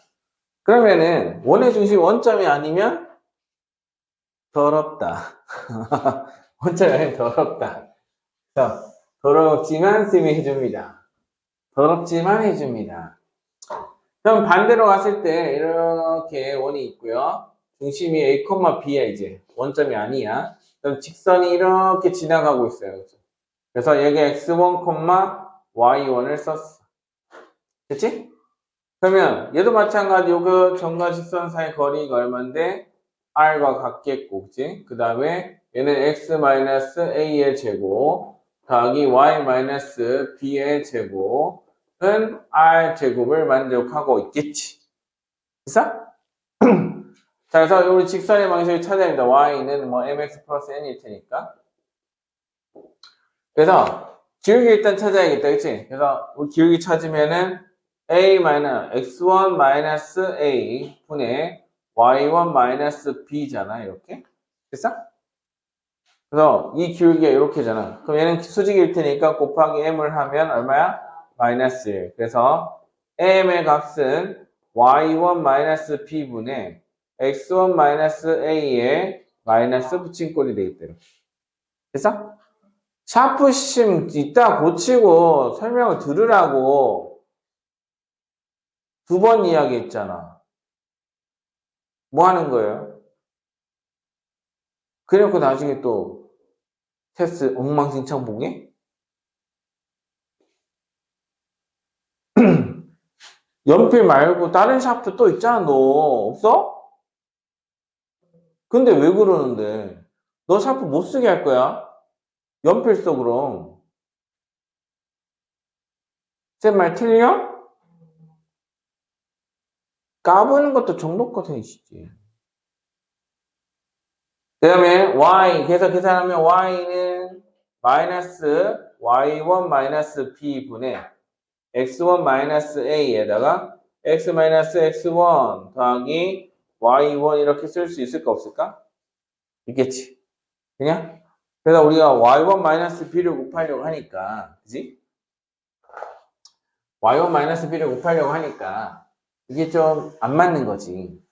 그러면은 원의 중심이 원점이 아니면 더럽다. 원점이 아니면 더럽다. 자, 더럽지만 쌤이 해줍니다. 더럽지만 해줍니다. 그럼 반대로 갔을 때 이렇게 원이 있고요. 중심이 A, B야 이제. 원점이 아니야. 그럼 직선이 이렇게 지나가고 있어요. 그래서 여기 X1, Y1을 썼어. 됐지? 그러면 얘도 마찬가지로 그 점과 직선 사이 거리가 얼마인데 R과 같겠고, 그치? 그 다음에 얘는 X-A의 제곱 더하기 Y-B의 제곱은 R제곱을 만족하고 있겠지. 됐어? 자, 그래서 우리 직선의 방식을 찾아야 합니다. Y는 뭐 mx 플러스 n일 테니까. 그래서 기울기 일단 찾아야겠다, 그치? 그래서 우리 기울기 찾으면은 x1-a 분의 y1-b잖아, 이렇게. 됐어? 그래서 이 기울기가 이렇게잖아. 그럼 얘는 수직일 테니까 곱하기 m을 하면 얼마야? 마이너스 1. 그래서 m의 값은 y1-b분의 x1-a에 마이너스 붙인 꼴이 되겠다. 이렇게. 됐어? 샤프심 이따 고치고 설명을 들으라고 2번 이야기했잖아. 뭐 하는 거예요? 그래놓고 나중에 또 테스트 엉망진창 보게? 연필 말고 다른 샤프트 또 있잖아, 너. 없어? 근데 왜 그러는데? 너 샤프 못 쓰게 할 거야? 연필 써, 그럼. 쌤 말 틀려? 까부는 것도 정도껏해지지. 그 다음에 y, 그래서 계산하면 y는 마이너스 y1 마이너스 b분의 x1 마이너스 a에다가 x 마이너스 x1 더하기 y1 이렇게 쓸 수 있을까 없을까? 있겠지. 그냥? 그래서 우리가 y1 마이너스 b를 곱하려고 하니까, 그지? y1 마이너스 b를 곱하려고 하니까 이게 좀 안 맞는 거지.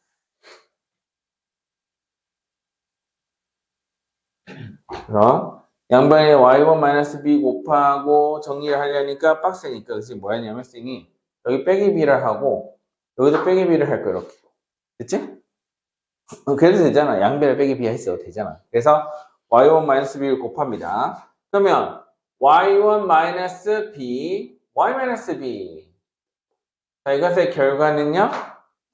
그래서 양변에 y1-b 곱하고 정리를 하려니까 빡세니까 그래서 뭐 했냐면 쌤이 여기 빼기 b를 하고 여기도 빼기 b를 할 거야. 이렇게. 됐지? 그래도 되잖아. 양변에 빼기 b 했어도 되잖아. 그래서 y1-b를 곱합니다. 그러면 y1-b y-b 자, 이것의 결과는요.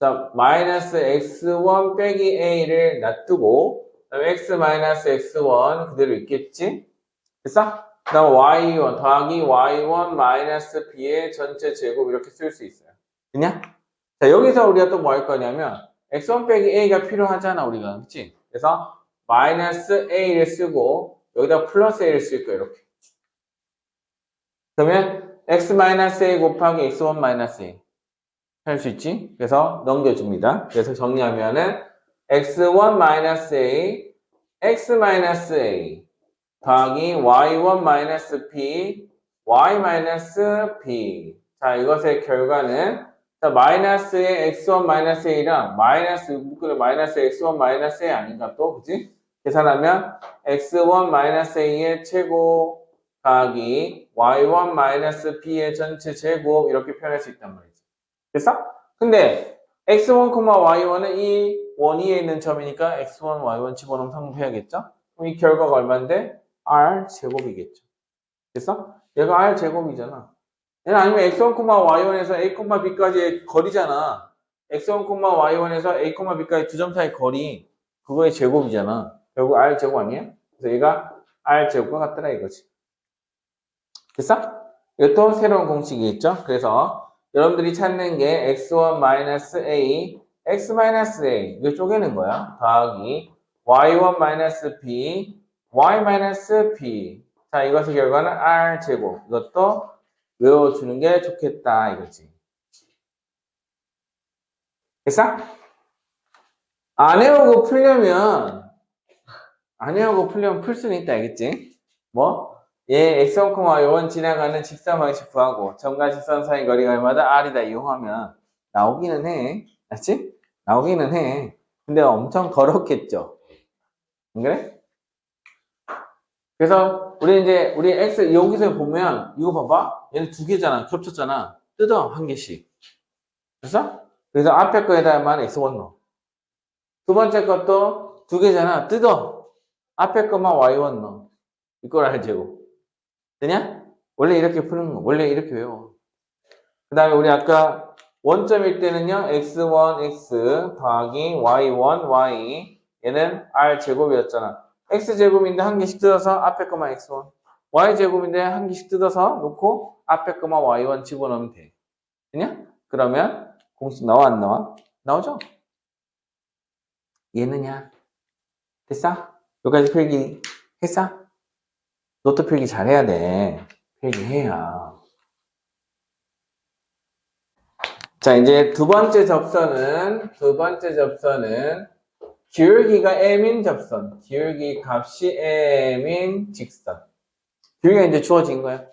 자, 마이너스 x1 빼기 a를 놔두고 x-x1 그대로 있겠지? 됐어? 그 다음 y1 더하기 y1 b의 전체 제곱 이렇게 쓸 수 있어요. 됐냐? 자, 여기서 우리가 또 뭐 할 거냐면 x1 빼기 a가 필요하잖아, 우리가. 그치? 그래서 마이너스 a를 쓰고 여기다 플러스 a를 쓸 거야, 이렇게. 그러면 x-a 곱하기 x1-a 할 수 있지? 그래서 넘겨줍니다. 그래서 정리하면은 x1-a, x-a 더하기 y1-p, y-p. 자, 이것의 결과는 자, 마이너스의 x1-a랑 마이너스 묶으면 마이너스 x1-a 아닌가 또, 그지? 계산하면 x1-a의 제곱 더하기 y1-p의 전체 제곱 이렇게 표현할 수 있단 말이지. 됐어? 근데 x1, y1은 이 원위에 있는 점이니까 x1, y1 집어넣으면 성립해야겠죠? 그럼 이 결과가 얼마인데? r 제곱이겠죠. 됐어? 얘가 r 제곱이잖아. 얘는 아니면 x1, y1에서 a, b까지의 거리잖아. x1, y1에서 a, b까지 두 점 사이 거리 그거의 제곱이잖아. 결국 r 제곱 아니야? 그래서 얘가 r 제곱과 같더라 이거지. 됐어? 이것도 새로운 공식이 있죠. 그래서 여러분들이 찾는 게 x1-a, x-a 이거 쪼개는 거야. 더하기 y1-b, y-p 자, 이것의 결과는 R제곱. 이것도 외워주는 게 좋겠다, 이거지. 됐어? 안 외우고 풀려면, 풀 수는 있다, 알겠지? 뭐? 얘 x1, y1 지나가는 직선 방식 구하고, 점과 직선 사이 거리가 얼마다 R이다 이용하면, 나오기는 해. 맞지? 나오기는 해. 근데 엄청 더럽겠죠? 안 그래? 그래서 우리 x 여기서 보면 이거 봐봐. 얘는 두 개잖아. 겹쳤잖아. 뜯어 한 개씩. 그래서 앞에 거에다만 x1 넣어. 두 번째 것도 두 개잖아. 뜯어. 앞에 것만 y1 넣어. 이걸 알제곱. 되냐? 원래 이렇게 푸는 거. 원래 이렇게 외워. 그 다음에 우리 아까 원점일 때는요. x1 x 더하기 y1 y 얘는 r제곱이었잖아. x제곱인데 한 개씩 뜯어서 앞에 것만 x1 y제곱인데 한 개씩 뜯어서 놓고 앞에 것만 y1 집어넣으면 돼. 되냐? 그러면 공식 나와 안 나와? 나오죠? 얘는야 됐어? 여기까지 필기 했어? 노트 필기 잘해야 돼. 필기해야. 자, 이제 두 번째 접선은 기울기가 m인 접선. 기울기 값이 m인 직선. 기울기가 이제 주어진 거야.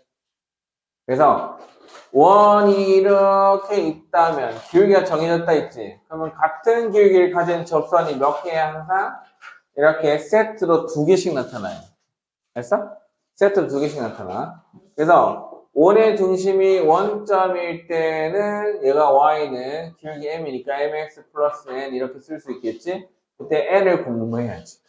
그래서 원이 이렇게 있다면 기울기가 정해졌다 있지. 그러면 같은 기울기를 가진 접선이 몇 개야 항상? 이렇게 세트로 두 개씩 나타나요. 됐어? 세트로 두 개씩 나타나. 그래서 원의 중심이 원점일 때는 얘가 y는 기울기 m이니까 mx 플러스 n 이렇게 쓸 수 있겠지? 그때 n을 공부해야지.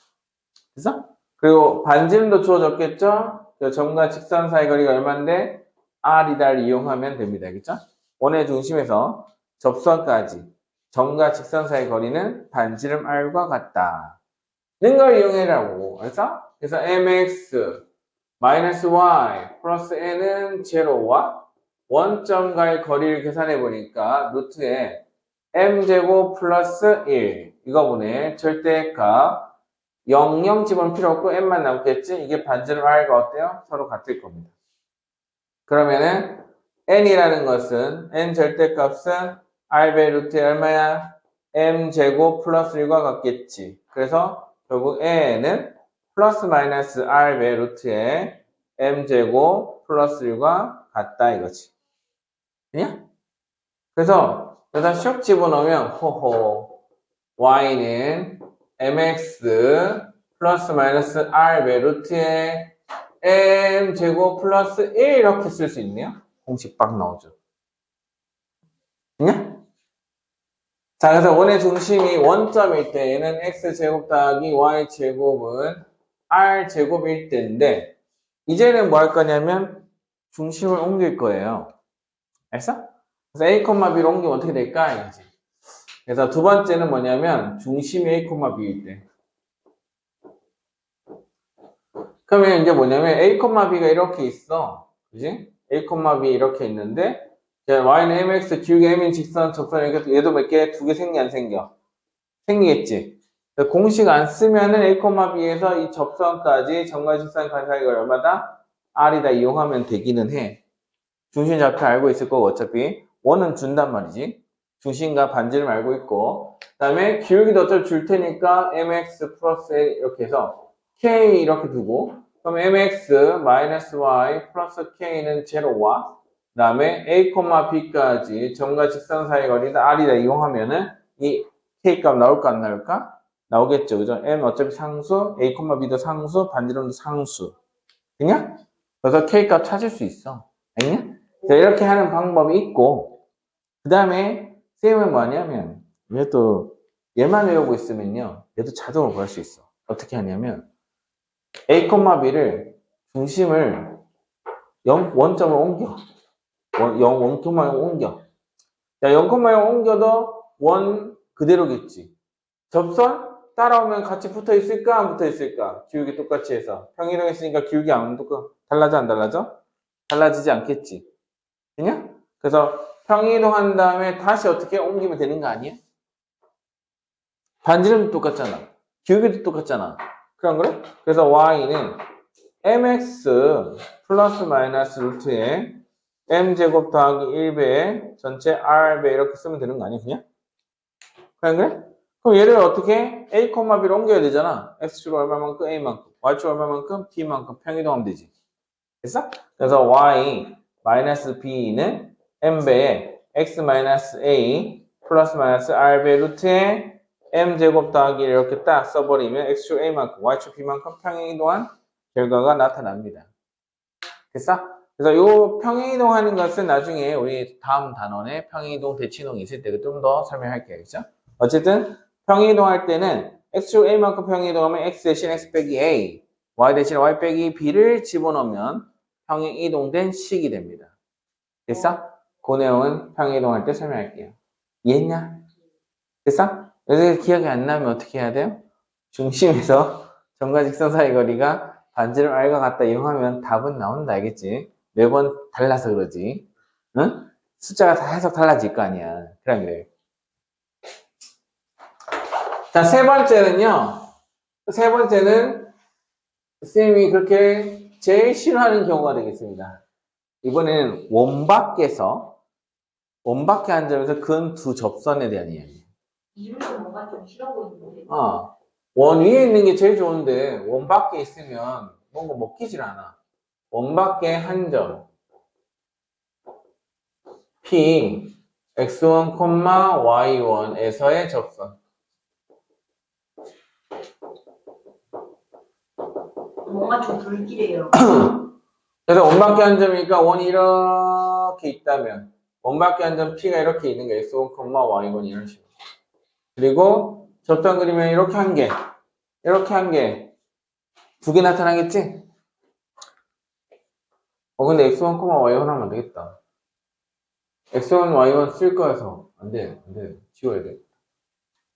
됐어? 그리고 반지름도 주어졌겠죠? 점과 직선 사이 거리가 얼마인데? r이다를 이용하면 됩니다. 그쵸? 원의 중심에서 접선까지 점과 직선 사이 거리는 반지름 r과 같다. 는 걸 이용해라고. 그래서 mx 마이너스 y 플러스 n은 제로와 원점과의 거리를 계산해 보니까 루트에 m제곱 플러스 1 이거분에 절대값 0 집어넣을 필요 없고 n만 남겠지. 이게 반지름 r과 어때요? 서로 같을 겁니다. 그러면은 n이라는 것은 n 절대값은 r배 루트에 얼마야? m제곱 플러스 1과 같겠지. 그래서 결국 n은 플러스 마이너스 r배 루트에 m제곱 플러스 1과 같다 이거지. 그냥? 그래서 여기다 슉 집어넣으면 호호 y는 mx 플러스 마이너스 r배 루트에 m제곱 플러스 1 이렇게 쓸 수 있네요. 공식 빡 나오죠. 그냥? 자, 그래서 원의 중심이 원점일 때 얘는 x제곱 더하기 y제곱은 r제곱일 때인데 이제는 뭐 할 거냐면 중심을 옮길 거예요. 알았어? 그래서 a, b로 옮기면 어떻게 될까? 이거지. 그래서 두 번째는 뭐냐면 중심이 a, b일 때. 그러면 이제 뭐냐면 a, b가 이렇게 있어. 그지? a, b 이렇게 있는데 y는 mx 기울기 m인 직선 접선 얘도 몇 개? 두 개 생겨 안 생겨? 생기겠지. 공식 안 쓰면은 a, b에서 이 접선까지 점과 직선 사이가 얼마다? r이다 이용하면 되기는 해. 중심 좌표 알고 있을 거고 어차피 원은 준단 말이지. 중심과 반지름 알고 있고 그 다음에 기울기도 어차피 줄 테니까 mx 플러스 l 이렇게 해서 k 이렇게 두고 그럼 mx 마이너스 y 플러스 k는 제로와 그 다음에 a, b까지 점과 직선 사이 거리다 r이다 이용하면은 이 k 값 나올까 안 나올까? 나오겠죠. 그죠? m 어차피 상수, a, b도 상수, 반지름도 상수. 그냥? 그래서 k 값 찾을 수 있어. 알겠냐? 자, 이렇게 하는 방법이 있고 그 다음에 쌤은 뭐냐면 얘만 외우고 있으면요 얘도 자동으로 구할 수 있어. 어떻게 하냐면 a, b를 중심을 원점으로 옮겨. 원점을 옮겨. 자, 0,0 옮겨도 원 그대로겠지. 접선 따라오면 같이 붙어 있을까 안 붙어 있을까? 기울기 똑같이 해서 평이동했으니까 기울기 안 달라져 안 달라져? 달라지지 않겠지. 그냥? 그래서 평이동한 다음에 다시 어떻게 옮기면 되는 거 아니야? 반지름도 똑같잖아. 기울기도 똑같잖아. 그런 거래? 그래서 y는 mx 플러스 마이너스 루트에 m제곱 더하기 1배 전체 r배 이렇게 쓰면 되는 거 아니야, 그냥? 그래? 그럼 얘를 어떻게 a, b를 옮겨야 되잖아. x축 얼마만큼 a만큼, y축 얼마만큼 b만큼 평이동하면 되지. 됐어? 그래서 y 마이너스 b는 m배에 x 마이너스 a 플러스 마이너스 r배 루트에 m제곱 더하기 이렇게 딱 써버리면 x축 a만큼, y축 b만큼 평행이동한 결과가 나타납니다. 됐어? 그래서 이 평행이동하는 것은 나중에 우리 다음 단원에 평행이동, 대칭이동이 있을 때 좀 더 설명할게요. 그죠? 어쨌든 평행이동할 때는 x축 a만큼 평행이동하면 x 대신 x 빼기 a, y 대신 y 빼기 b를 집어넣으면 평행이동된 식이 됩니다. 됐어? 그 내용은 평행이동할 때 설명할게요. 이해했냐? 됐어? 여기서 기억이 안 나면 어떻게 해야 돼요? 중심에서 점과 직선 사이 거리가 반지름 r과 같다 이용하면 답은 나온다, 알겠지? 매번 달라서 그러지. 응? 숫자가 다 해석 달라질 거 아니야. 그래. 자, 세 번째는요. 세 번째는 선생님이 그렇게 제일 싫어하는 경우가 되겠습니다. 이번에는 원 밖에 앉으면서 근 두 접선에 대한 이야기. 이름도 뭔가 좀 싫어 보이는데. 원 위에 있는 게 제일 좋은데 원 밖에 있으면 뭔가 먹히질 않아. 원 밖에 한 점 P x1, y1에서의 접선. 뭔가 좀 불길해요. 그래서 원 밖에 한 점이니까 원이 이렇게 있다면 원 밖에 한 점 P가 이렇게 있는 게 x1, y1 이런 식으로. 그리고 접선 그리면 이렇게 한 개, 이렇게 한 개, 두 개 나타나겠지? 근데 x1, y1 하면 안 되겠다. x1, y1 쓸 거여서 안 돼. 지워야 돼.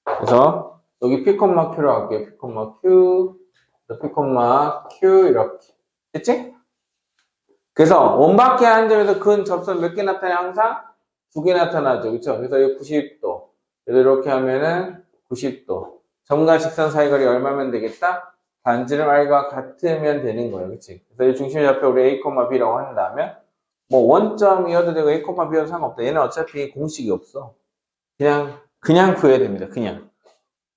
그래서 여기 P, Q로 할게요. P, Q, P, Q 이렇게. 됐지? 그래서 원 밖에 한 점에서 근 접선 몇 개 나타나요? 항상 두 개 나타나죠. 그렇죠? 그래서 여기 90도. 그래서 이렇게 하면은 90도. 점과 직선 사이 거리 얼마면 되겠다? 반지름 r과 같으면 되는 거예요. 그치? 그래서 이 중심 좌표 우리 a, b라고 한다면 뭐 원점이어도 되고 a, b여도 상관없다. 얘는 어차피 공식이 없어. 그냥 구해야 됩니다. 그냥.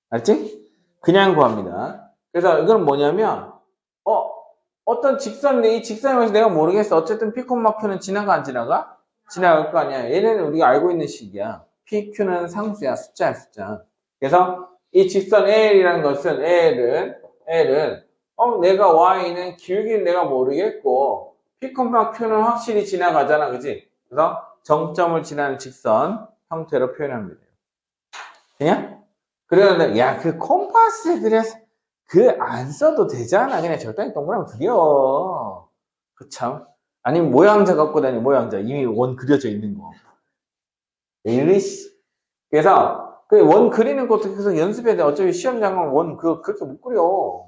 알지? 그냥 구합니다. 그래서 이건 뭐냐면 어떤 직선인데 이 직선에서 내가 모르겠어. 어쨌든 P, Q는 지나가 안 지나가? 지나갈 거 아니야. 얘는 우리가 알고 있는 식이야. P, Q는 상수야. 숫자야, 숫자. 그래서 이 직선 L이라는 것은 L은 내가 Y는 길기는 내가 모르겠고 P, Q는 확실히 지나가잖아. 그지? 그래서 정점을 지나는 직선 형태로 표현합니다. 그냥? 그러는데 야, 그 콤파스 그래서 안 써도 되잖아. 그냥 적당히 동그라미 그려. 참. 아니면 모양자 갖고 다니, 모양자. 이미 원 그려져 있는 거. 일리씨. 그래서, 원 그리는 것도 계속 연습해야 돼. 어차피 시험 장관 원 그렇게 못 그려.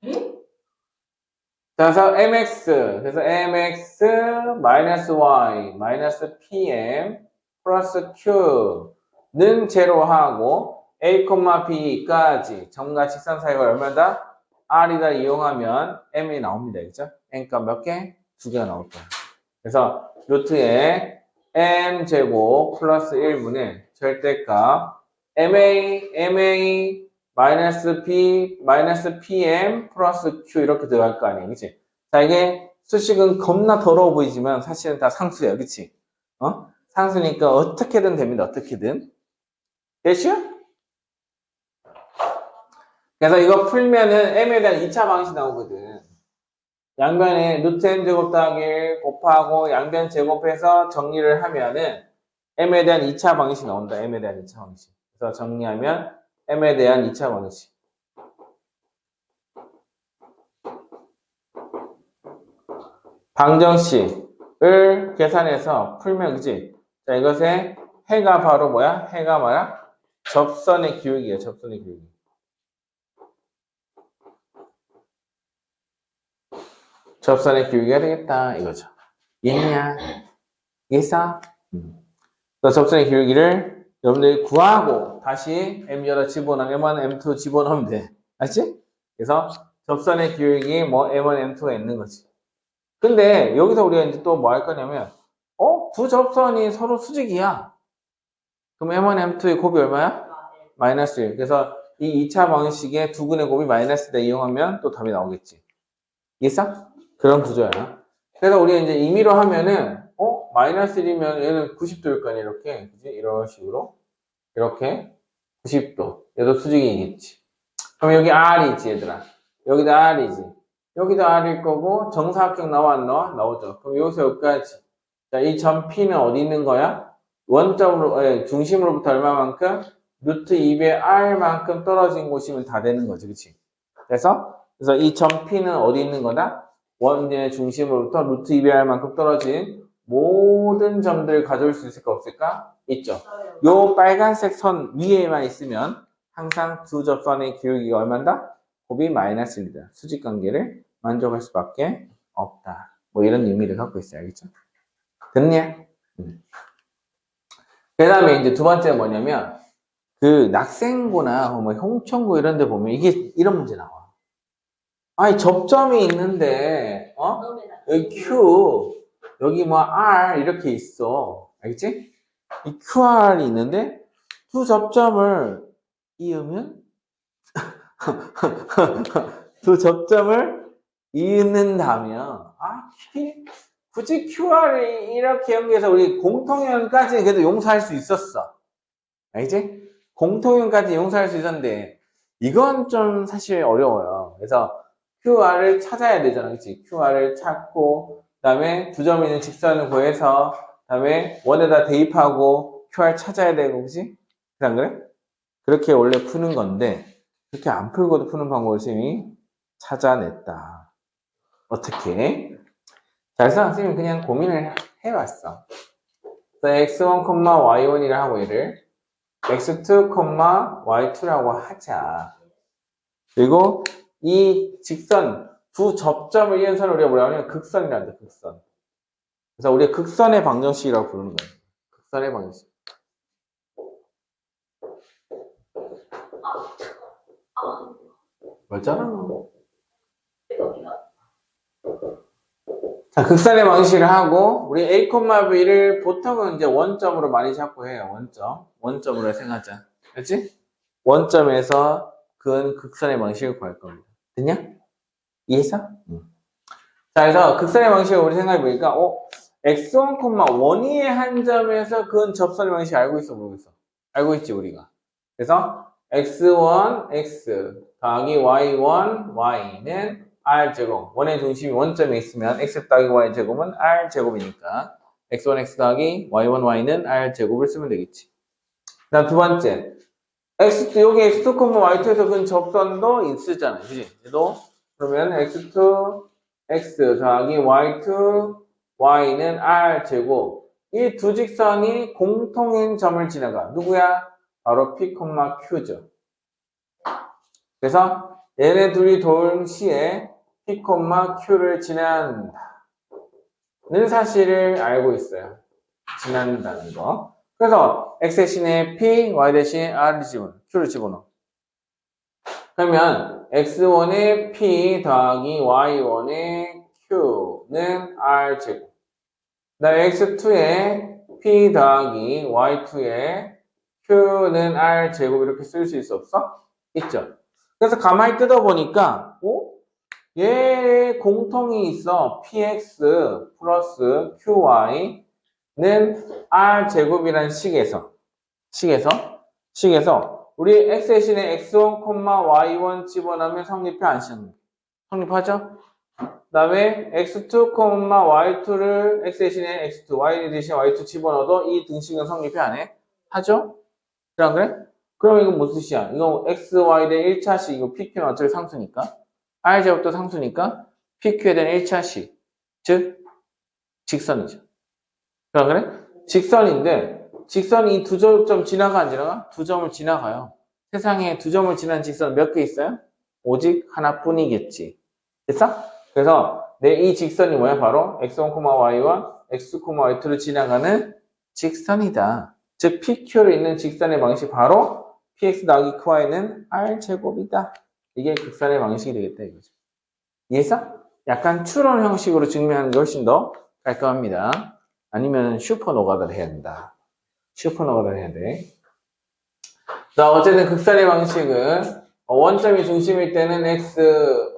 응? 그래서 mx, 마이너스 y, 마이너스 pm, 플러스 q는 제로하고, a, b까지 점과 직선 사이가 얼마다? r이다 이용하면 m이 나옵니다. 그죠? m값 몇 개? 두 개가 나올 거야. 그래서 루트에 m제곱 플러스 1분의 절대값 ma 마이너스 b 마이너스 pm 플러스 q 이렇게 들어갈 거 아니에요. 그치? 자, 이게 수식은 겁나 더러워 보이지만 사실은 다 상수예요. 그치? 상수니까 어떻게든 됩니다. 어떻게든. 됐죠? 그래서 이거 풀면은 m에 대한 2차 방식 나오거든. 양변에 루트 m제곱 더하기 1 곱하고 양변 제곱해서 정리를 하면은 m에 대한 2차 방식 나온다. m에 대한 2차 방식. 그래서 정리하면 m에 대한 2차 방식. 방정식을 계산해서 풀면 그지? 자, 이것의 해가 바로 뭐야? 해가 뭐야? 접선의 기울기예요. 접선의 기울기. 접선의 기울기가 되겠다 이거죠. 이해했냐? 이해했어? 그래서 접선의 기울기를 여러분들이 구하고 다시 m 여기다 집어넣으면 m2 집어넣으면 돼. 알지? 그래서 접선의 기울기 뭐 M1, M2가 있는 거지. 근데 여기서 우리가 이제 또 뭐 할 거냐면 두 접선이 서로 수직이야. 그럼 M1, M2의 곱이 얼마야? 마이너스 1. 그래서 이 2차 방식의 두근의 곱이 마이너스다 이용하면 또 답이 나오겠지. 이해했어? 그런 구조야. 그래서 우리가 이제 임의로 하면은 마이너스 1이면 얘는 90도일 거 아니야. 이렇게. 그지? 이런 식으로. 이렇게 90도. 얘도 수직이겠지. 그럼 여기 R이지 얘들아. 여기도 R이지. 여기도 R일 거고 정사각형 나와 안 나와? 나오죠. 그럼 여기서 여기까지. 자, 이 점 P는 어디 있는 거야? 원점으로, 중심으로부터 얼마만큼? 루트 2배 R만큼 떨어진 곳이면 다 되는 거지. 그치? 그래서 이 점 P는 어디 있는 거다? 원의 중심으로부터 루트 2배 R만큼 떨어진 모든 점들을 가져올 수 있을까 없을까? 있죠. 요 빨간색 선 위에만 있으면 항상 두 접선의 기울기가 얼마다? 곱이 마이너스 1이다. 수직 관계를 만족할 수밖에 없다. 뭐 이런 의미를 갖고 있어요. 알겠죠? 됐냐? 그 다음에 이제 두 번째는 뭐냐면 그 낙생고나 뭐 홍천고 이런 데 보면 이게 이런 문제 나와. 아니 접점이 있는데 여기 Q 여기 뭐 R 이렇게 있어. 알겠지? 이 QR이 있는데 두 접점을 이으면 두 접점을 이은다면 굳이 QR을 이렇게 연결해서 우리 공통연까지는 그래도 용서할 수 있었어. 알겠지? 공통연까지 용서할 수 있었는데 이건 좀 사실 어려워요. 그래서 QR을 찾아야 되잖아. 그치? QR을 찾고 그 다음에 두 점 있는 직선을 구해서 그 다음에 원에다 대입하고 QR 찾아야 되고 그치? 안 그래? 그렇게 원래 푸는 건데 그렇게 안 풀고도 푸는 방법을 쌤이 찾아냈다. 어떻게? 자, 그래서 선생님이 그냥 고민을 해봤어. x1, y1이라 하고 얘를 x2, y2라고 하자. 그리고 이 직선, 두 접점을 이은 선을 우리가 뭐라고 하냐면 극선이란다, 극선. 그래서 우리가 극선의 방정식이라고 부르는 거예요. 극선의 방정식. 맞잖아. 자, 극선의 방식을 하고, 우리 A, B를 보통은 이제 원점으로 많이 잡고 해요. 원점으로 생각하자. 그렇지? 원점에서 그은 극선의 방식을 구할 겁니다. 됐냐? 이해했어? 자, 그래서 극선의 방식을 우리 생각해보니까, x1, 1위의 한 점에서 그은 접선의 방식 알고 있어, 모르겠어? 알고 있지, 우리가. 그래서 x1, x 더하기 y1, y는 r제곱. 원의 중심이 원점에 있으면 x 더하기 y제곱은 r제곱이니까 x1, x 더하기 y1, y는 r제곱을 쓰면 되겠지. 그 다음 두 번째. 여기 x2, y2에서 그 접선도 쓰잖아요. 그지? 얘도 그러면 x2, x 더하기 y2, y는 r제곱. 이 두 직선이 공통인 점을 지나가. 누구야? 바로 p, q죠. 그래서 얘네 둘이 동시에 p, q를 지난다는 사실을 알고 있어요. 지난다는 거. 그래서 x 대신에 p, y 대신에 r을 q를 집어넣어. 그러면 x1의 p 더하기 y1의 q는 r제곱. 그 다음에 x2의 p 더하기 y2의 q는 r제곱 이렇게 쓸 수 있어 없어? 있죠. 그래서 가만히 뜯어보니까 얘 공통이 있어. px 플러스 qy는 r제곱이라는 식에서 우리 x 대신에 x1, y1 집어넣으면 성립해 안 성립하죠? 그 다음에 x2, y2를 x 대신에 x2, y 대신에 y2 집어넣어도 이 등식은 성립해 안 해? 하죠? 그래? 그럼 이건 무슨 뜻이야? 이거 x, y 대 1차식, 이거 pq는 어차피 상수니까 r제곱도 상수니까 pq에 대한 1차식, 즉 직선이죠. 그래? 직선인데 직선이 이 두 점 지나가 안 지나가? 두 점을 지나가요. 세상에 두 점을 지난 직선 몇 개 있어요? 오직 하나뿐이겠지. 됐어? 그래서 내 이 직선이 뭐야? 바로 x1, y1, x2, y2를 지나가는 직선이다. 즉 PQ로 있는 직선의 방식 바로 PX 더하기 QY는 R제곱이다. 이게 극선의 방식이 되겠다 이거죠. 이해했어? 약간 추론 형식으로 증명하는 게 훨씬 더 깔끔합니다. 아니면 슈퍼노가다를 해야 된다. 슈퍼노가다를 해야 돼. 자, 어쨌든 극산의 방식은 원점이 중심일 때는 x,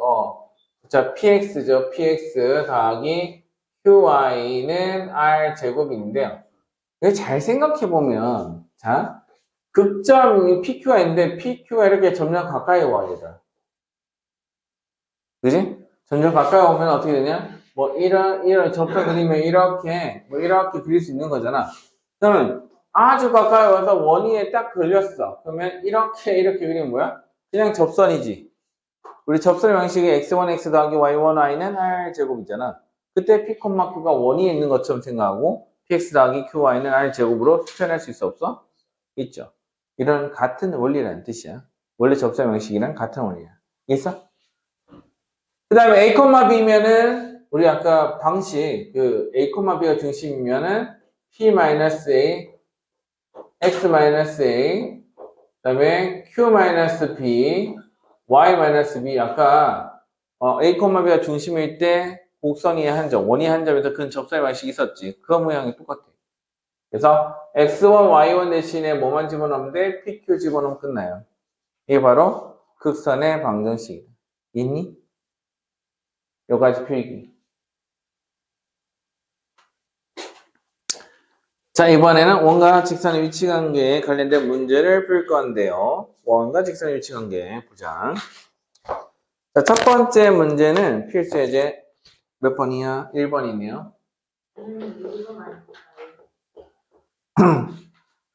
자, px죠. px 더하기 qy는 r 제곱인데요. 이거 잘 생각해보면, 자, 극점이 pq가 있는데 pq가 이렇게 점점 가까이 와, 얘들아. 그지? 점점 가까이 오면 어떻게 되냐? 뭐, 이런 접사 그리면 이렇게, 이렇게 그릴 수 있는 거잖아. 그러면 아주 가까이 와서 원위에 딱 걸렸어. 그러면 이렇게 그리면 뭐야? 그냥 접선이지. 우리 접선의 방식이 x1x 더하기 y1y는 r제곱이잖아. 그때 p, q가 원위에 있는 것처럼 생각하고 px 더하기 qy는 r제곱으로 표현할 수 있어 없어? 있죠. 이런 같은 원리라는 뜻이야. 원래 접선의 방식이랑 같은 원리야. 있어? 그 다음에 a, b면은 우리 아까 방식 그 a, b가 중심이면은 p-a x-a 그 다음에 q-b y-b 아까 a, b가 중심일 때 곡선위의 한 점, 원위의 한 점에서 근 접선의 방식이 있었지. 그 모양이 똑같아. 그래서 x1, y1 대신에 뭐만 집어넣으면 돼? pq 집어넣으면 끝나요. 이게 바로 극선의 방정식이다. 있니? 여기까지 표기. 자, 이번에는 원과 직선의 위치 관계에 관련된 문제를 풀 건데요. 원과 직선의 위치 관계 보자. 자, 첫 번째 문제는 필수 예제 몇 번이야? 1번이네요. 이거만.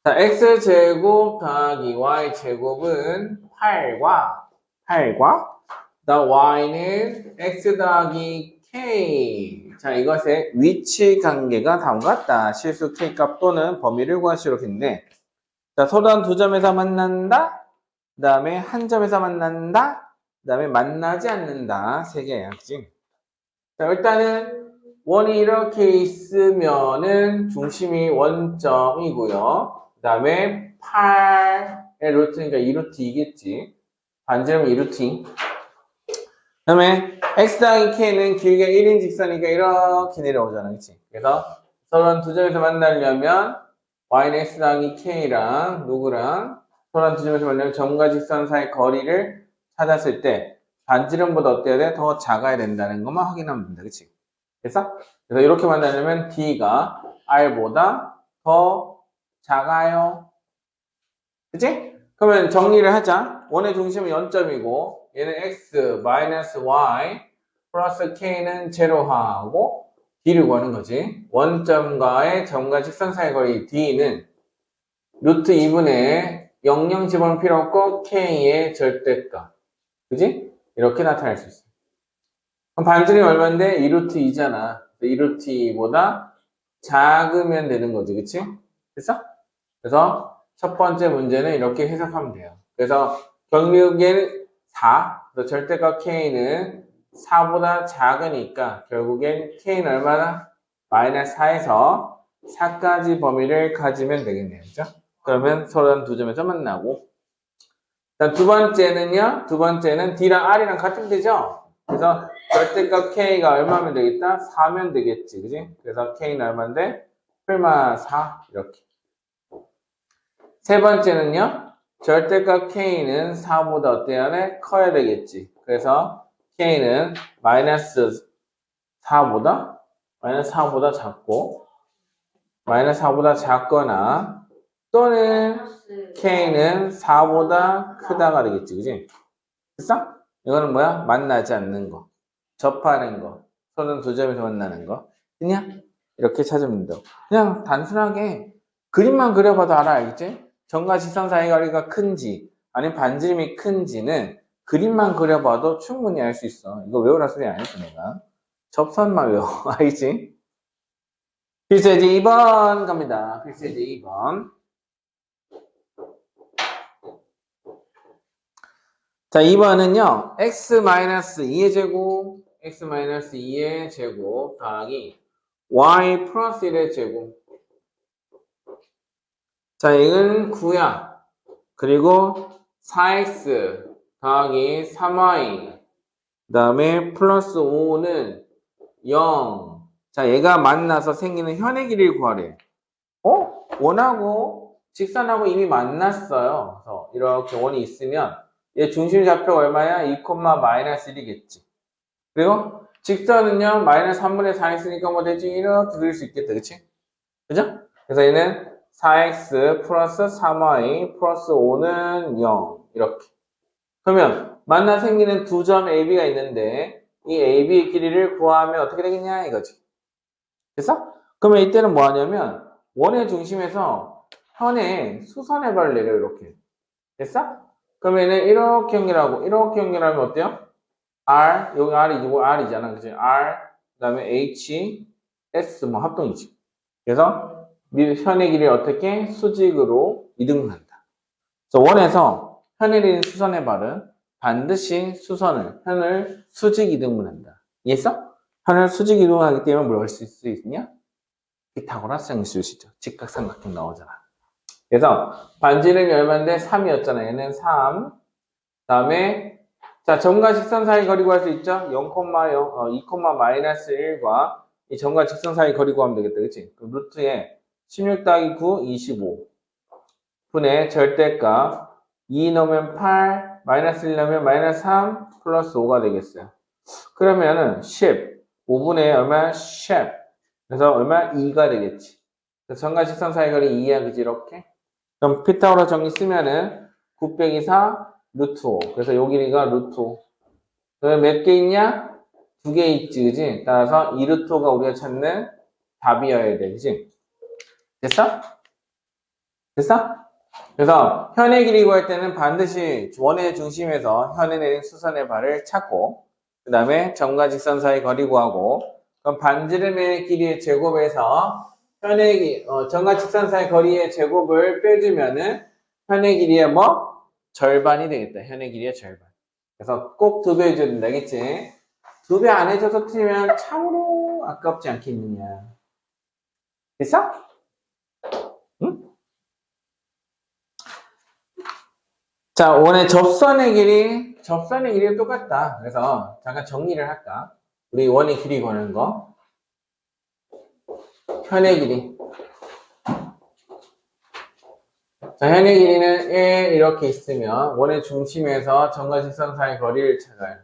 자, x제곱 더하기 y제곱은 8과 y는 x 더하기 k. 자, 이것의 위치 관계가 다음과 같다. 실수 k 값 또는 범위를 구하시도록 했는데, 자, 서로 한 두 점에서 만난다. 그 다음에 한 점에서 만난다. 그 다음에 만나지 않는다. 세 개야, 그치? 자, 일단은 원이 이렇게 있으면은 중심이 원점이고요. 그 다음에 8의 루트니까 2루트 2겠지. 반지름 2루트. 그 다음에 x 더하기 k는 길게 1인 직선이니까 이렇게 내려오잖아, 그치? 그래서 서로 두 점에서 만나려면 y는 x 더하기 k랑 누구랑 서로 두 점에서 만나면 점과 직선 사이 거리를 찾았을 때 반지름보다 어때야 돼? 더 작아야 된다는 것만 확인하면 된다, 그치? 그래서 이렇게 만나려면 d가 r보다 더 작아요. 그치? 그러면 정리를 하자. 원의 중심은 0점이고 얘는 x, 마이너스 y, 플러스 k는 제로하고 d를 구하는 거지. 원점과의 점과 직선 사이 거리 d는 루트 2분의 00 집어넣을 필요 없고 k의 절대값. 그지? 이렇게 나타낼 수 있어. 그럼 반지름이 얼마인데? 2루트 2잖아. 2루트 2보다 작으면 되는 거지. 그치? 됐어? 그래서 첫 번째 문제는 이렇게 해석하면 돼요. 그래서 결국엔 4, 그래서 절대값 k는 4보다 작으니까 결국엔 k는 얼마나? 마이너스 4에서 4까지 범위를 가지면 되겠네요. 그죠? 그러면 서로 두 점에서 만나고. 두 번째는요? 두 번째는 D랑 R이랑 같으면 되죠? 그래서 절대값 K가 얼마면 되겠다? 4면 되겠지. 그지? 그래서 K는 얼마인데? 풀마 4. 이렇게. 세 번째는요? 절대값 K는 4보다 어때야 돼? 커야 되겠지. 그래서 K는 마이너스 4보다 작고, 마이너스 4보다 작거나, 또는 K는 4보다 크다가 되겠지. 그지? 됐어? 이거는 뭐야? 만나지 않는 거. 접하는 거. 서로 두 점에서 만나는 거. 그냥 이렇게 찾으면 된다. 그냥 단순하게 그림만 그려봐도 알겠지? 점과 직선 사이 거리가 큰지 아니면 반지름이 큰지는 그림만 그려봐도 충분히 알 수 있어. 이거 외우라 소리 안 했어 내가. 접선만 외워. 알겠지? 필수예제 2번 갑니다. 필수예제 2번. 자, 2번은요, x-2의 제곱, x-2의 제곱 더하기 y 플러스 1의 제곱. 자, 이건 9야. 그리고 4x 더하기 3y 그 다음에 플러스 5는 0. 자, 얘가 만나서 생기는 현의 길이를 구하래. 원하고 직선하고 이미 만났어요. 그래서 이렇게 원이 있으면 얘 중심좌표가 얼마야? 2, 마이너스 1이겠지. 그리고 직선은요, 마이너스 3분의 4 있으니까 뭐 되지? 이렇게 그릴 수 있겠다. 그치? 그죠? 그래서 얘는 4x 플러스 3y 플러스 5는 0. 이렇게. 그러면 만나 생기는 두 점 AB가 있는데 이 AB의 길이를 구하면 어떻게 되겠냐 이거지. 됐어? 그러면 이때는 뭐 하냐면 원의 중심에서 현의 수선의 발을 내려 이렇게. 됐어? 그러면은 이렇게 연결하고 이렇게 연결하면 어때요? R 여기 R이잖아. 그치? R 그다음에 H S 뭐 합동이지. 그래서 현의 길이를 어떻게 수직으로 이등분한다. 그래서 원에서 현에 있는 수선의 발은 반드시 현을 수직 이등분한다. 이해했어? 현을 수직 이등분하기 때문에 뭘 할 수 있냐? 피타고라스 형을 쓸 수 있죠. 직각삼각형 나오잖아. 그래서 반지름이 얼마인데 3이었잖아. 얘는 3. 다음에 자 점과 직선 사이 거리 구할 수 있죠? 2, 마이너스 1과 이 점과 직선 사이 거리 구하면 되겠다. 그치? 그럼 루트에 16 더하기 9, 25 분의 절대값 2 넣으면 8, 마이너스 1 넣으면 마이너스 3 플러스 5가 되겠어요. 그러면은 10, 5분의 얼마? 10. 그래서 얼마? 2가 되겠지. 그래서 점과 직선 사이 거리 2야, 그지? 이렇게. 그럼 피타고라 정리 쓰면은 9 빼기 4, 루트 5. 그래서 요 길이가 루트 5. 그럼 몇 개 있냐? 2개 있지, 그지? 따라서 2 루트 5가 우리가 찾는 답이어야 돼, 그지? 됐어? 됐어? 그래서 현의 길이 구할 때는 반드시 원의 중심에서 현에 내린 수선의 발을 찾고 그 다음에 점과 직선 사이 거리 구하고 그럼 반지름의 길이의 제곱에서 점과 직선 사이 거리의 제곱을 빼주면은 현의 길이의 뭐? 절반이 되겠다. 현의 길이의 절반. 그래서 꼭 2배 해줘야 된다. 알겠지? 2배 안 해줘서 틀리면 참으로 아깝지 않겠느냐. 됐어? 응? 자, 원의 접선의 길이는 똑같다. 그래서 잠깐 정리를 할까? 우리 원의 길이 구하는 거. 현의 길이. 자, 현의 길이는 1 이렇게 있으면 원의 중심에서 점과 직선 사이 거리를 찾아요.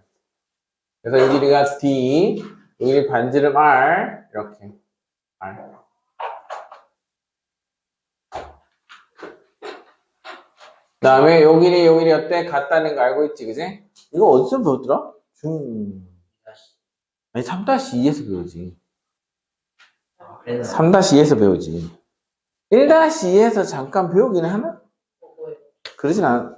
그래서 이 길이가 D, 여기 반지름 R, 이렇게. R. 그 다음에 요 길이 어때? 같다는 거 알고 있지, 그지? 이거 어디서 배웠더라? 아니, 3-2에서 배우지. 그래서 3-2에서 배우지. 1-2에서 잠깐 배우긴 하나? 그러진 않아.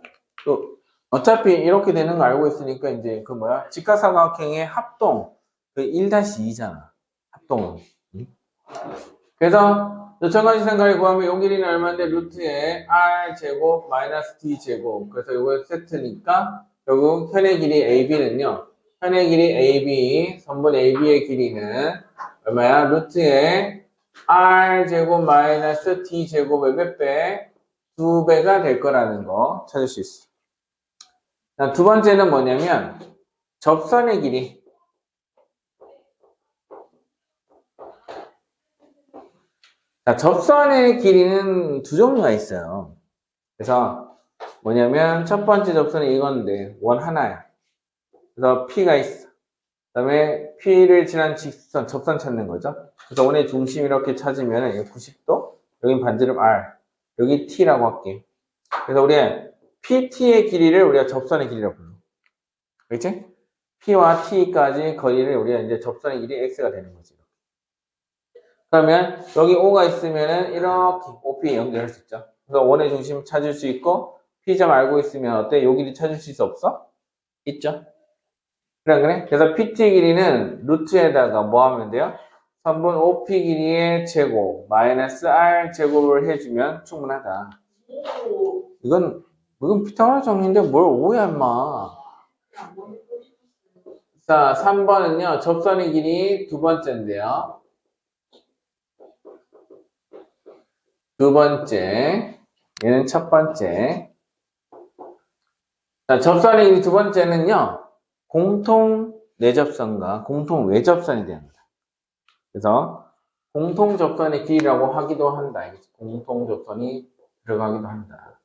어차피 이렇게 되는 거 알고 있으니까 이제 그 뭐야? 직각삼각형의 합동. 그 1-2잖아. 합동은. 응? 그래서 점과직선거리 구하면 요 길이는 얼마인데 루트에 r 제곱 마이너스 d 제곱. 그래서 요거 세트니까 결국 현의 길이 AB는요. 현의 길이 AB, 선분 AB의 길이는 얼마야? 루트에 r 제곱 마이너스 d 제곱의 몇 배? 2배가 될 거라는 거 찾을 수 있어. 자, 두 번째는 뭐냐면 접선의 길이. 자, 접선의 길이는 두 종류가 있어요. 그래서 뭐냐면 첫 번째 접선이 이건데 원 하나야. 그래서 P가 있어. 그 다음에 P를 지난 직선, 접선 찾는 거죠. 그래서 원의 중심 이렇게 찾으면 90도, 여긴 반지름 R, 여기 T라고 할게. 그래서 우리 PT의 길이를 우리가 접선의 길이라고 불러. 그렇지? P와 T까지 거리를 우리가 이제 접선의 길이 X가 되는 거지. 그러면 여기 O가 있으면은 이렇게 OP 연결할 수 있죠. 그래서 원의 중심 찾을 수 있고 P점 알고 있으면 어때? 요 길이 찾을 수 있어 없어? 있죠. 그래? 그래서 PT 길이는 루트에다가 뭐 하면 돼요? 선분 OP 길이의 제곱 마이너스 R 제곱을 해주면 충분하다. 이건 피타고라 정리인데 뭘 O야 임마. 자, 3번은요. 접선의 길이 두 번째인데요. 두 번째, 얘는 첫 번째. 자, 접선의 길이 두 번째는요, 공통 내접선과 공통 외접선이 되는 거다. 그래서 공통 접선의 길이라고 하기도 한다. 공통 접선이 들어가기도 한다.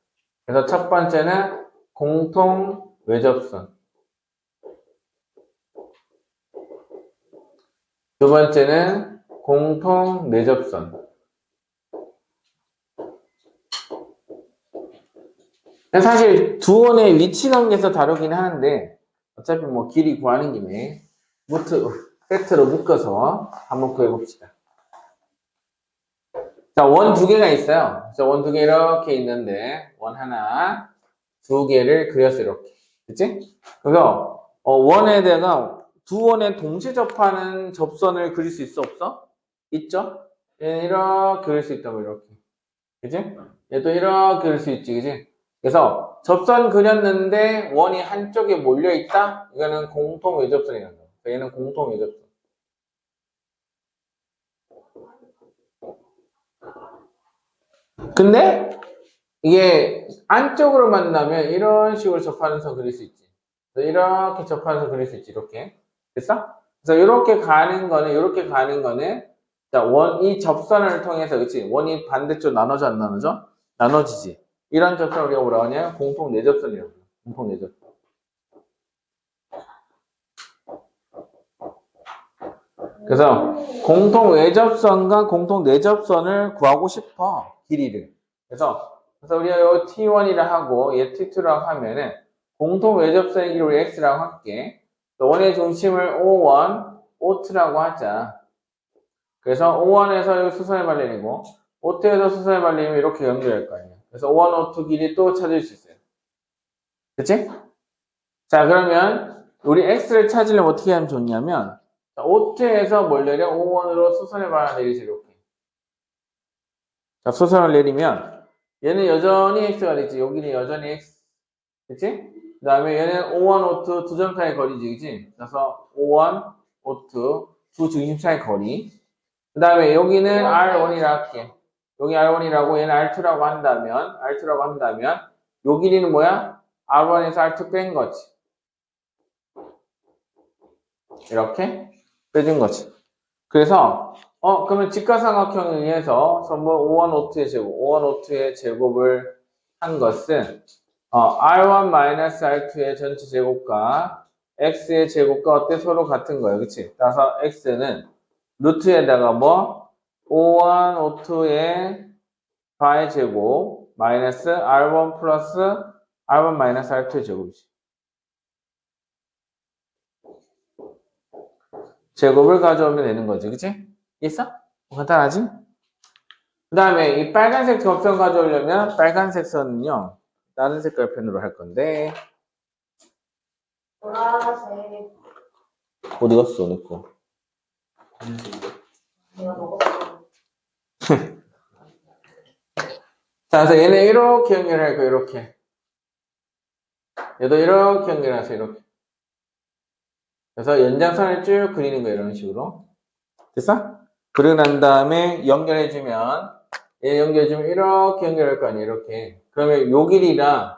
그래서 첫 번째는 공통 외접선. 두 번째는 공통 내접선. 사실 두 원의 위치 관계에서 다루긴 하는데 어차피 뭐 길이 구하는 김에 세트로 묶어서 한번 구해봅시다. 자, 원 두 개가 있어요. 그래서 원 두 개 이렇게 있는데 원 하나, 두 개를 그렸어요. 이렇게. 그치? 그래서 원에다가 두 원에 동시에 접하는 접선을 그릴 수 있어? 없어? 있죠? 얘는 이렇게 그릴 수 있다고 이렇게. 그치? 얘도 이렇게 그릴 수 있지. 그치? 그래서 접선 그렸는데 원이 한쪽에 몰려있다? 이거는 공통 외접선이라는 거예요. 얘는 공통 외접선. 근데 이게 안쪽으로 만나면 이런 식으로 접하는 선 그릴 수 있지. 이렇게 접하는 선 그릴 수 있지. 이렇게. 됐어? 그래서 이렇게 가는 거는 자, 이 접선을 통해서 그치? 원이 반대쪽 나눠져 안 나눠져? 나눠지지. 이런 접선을 우리가 뭐라고 하냐? 공통 내접선이라고 해요. 공통 내접선. 그래서 공통 외접선과 공통 내접선을 구하고 싶어. 길이를. 그래서 우리가 요 T1이라 하고 얘 T2라고 하면은 공통 외접선의 길이를 X라고 할게. 원의 중심을 O1, O2라고 하자. 그래서 O1에서 여기 수선의 발레리고 O2에서 수선의 발레리면 이렇게 연결할 거 아니에요. 그래서 O1, O2 길이 또 찾을 수 있어요. 그치? 자, 그러면 우리 X를 찾으려면 어떻게 하면 좋냐면 O2에서 뭘 내려? O1으로 수선의 발을 내리지 이렇게. 자, 수선을 내리면 얘는 여전히 X가 되지. 여기는 여전히 X. 그치? 그 다음에 얘는 O1, O2 두 점 사이 거리지. 그치? 그래서 O1, O2 두 중심 사이 거리. 그 다음에 여기는 R1이라 할게. 여기 R1이라고 얘는 R2라고 한다면 요 길이는 뭐야? R1에서 R2 뺀 거지. 이렇게 빼준 거지. 그래서 그러면 직각삼각형에 의해서 선분 O1, O2의 제곱, O1, O2의 제곱을 한 것은 R1-R2의 전체 제곱과 X의 제곱과 어때? 서로 같은 거예요. 그치? 따라서 X는 루트에다가 뭐 O1, O2의 바의 제곱 마이너스 R1 플러스 R1 마이너스 R2의 제곱이지. 제곱을 가져오면 되는 거지. 그치? 있어? 간단하지? 그 다음에 이 빨간색 접선 가져오려면 빨간색 선은요 다른 색깔 펜으로 할 건데 보라색. 어디 갔어? 내 거. 내가 먹었어. 자, 그래서 얘네 이렇게 연결할 거 이렇게. 얘도 이렇게 연결해서 이렇게. 그래서 연장선을 쭉 그리는 거예요. 이런 식으로. 됐어? 그리고 난 다음에 연결해주면 얘 연결해주면 이렇게 연결할 거 아니에요. 이렇게. 그러면 요 길이랑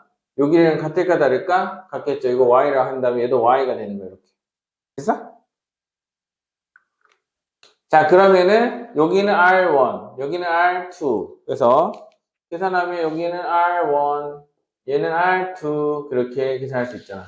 같을까 다를까? 같겠죠. 이거 Y라 한다면 얘도 Y가 되는 거예요. 이렇게. 됐어? 자, 그러면은 여기는 R1, 여기는 R2. 그래서 계산하면 여기는 R1, 얘는 R2 그렇게 계산할 수 있잖아.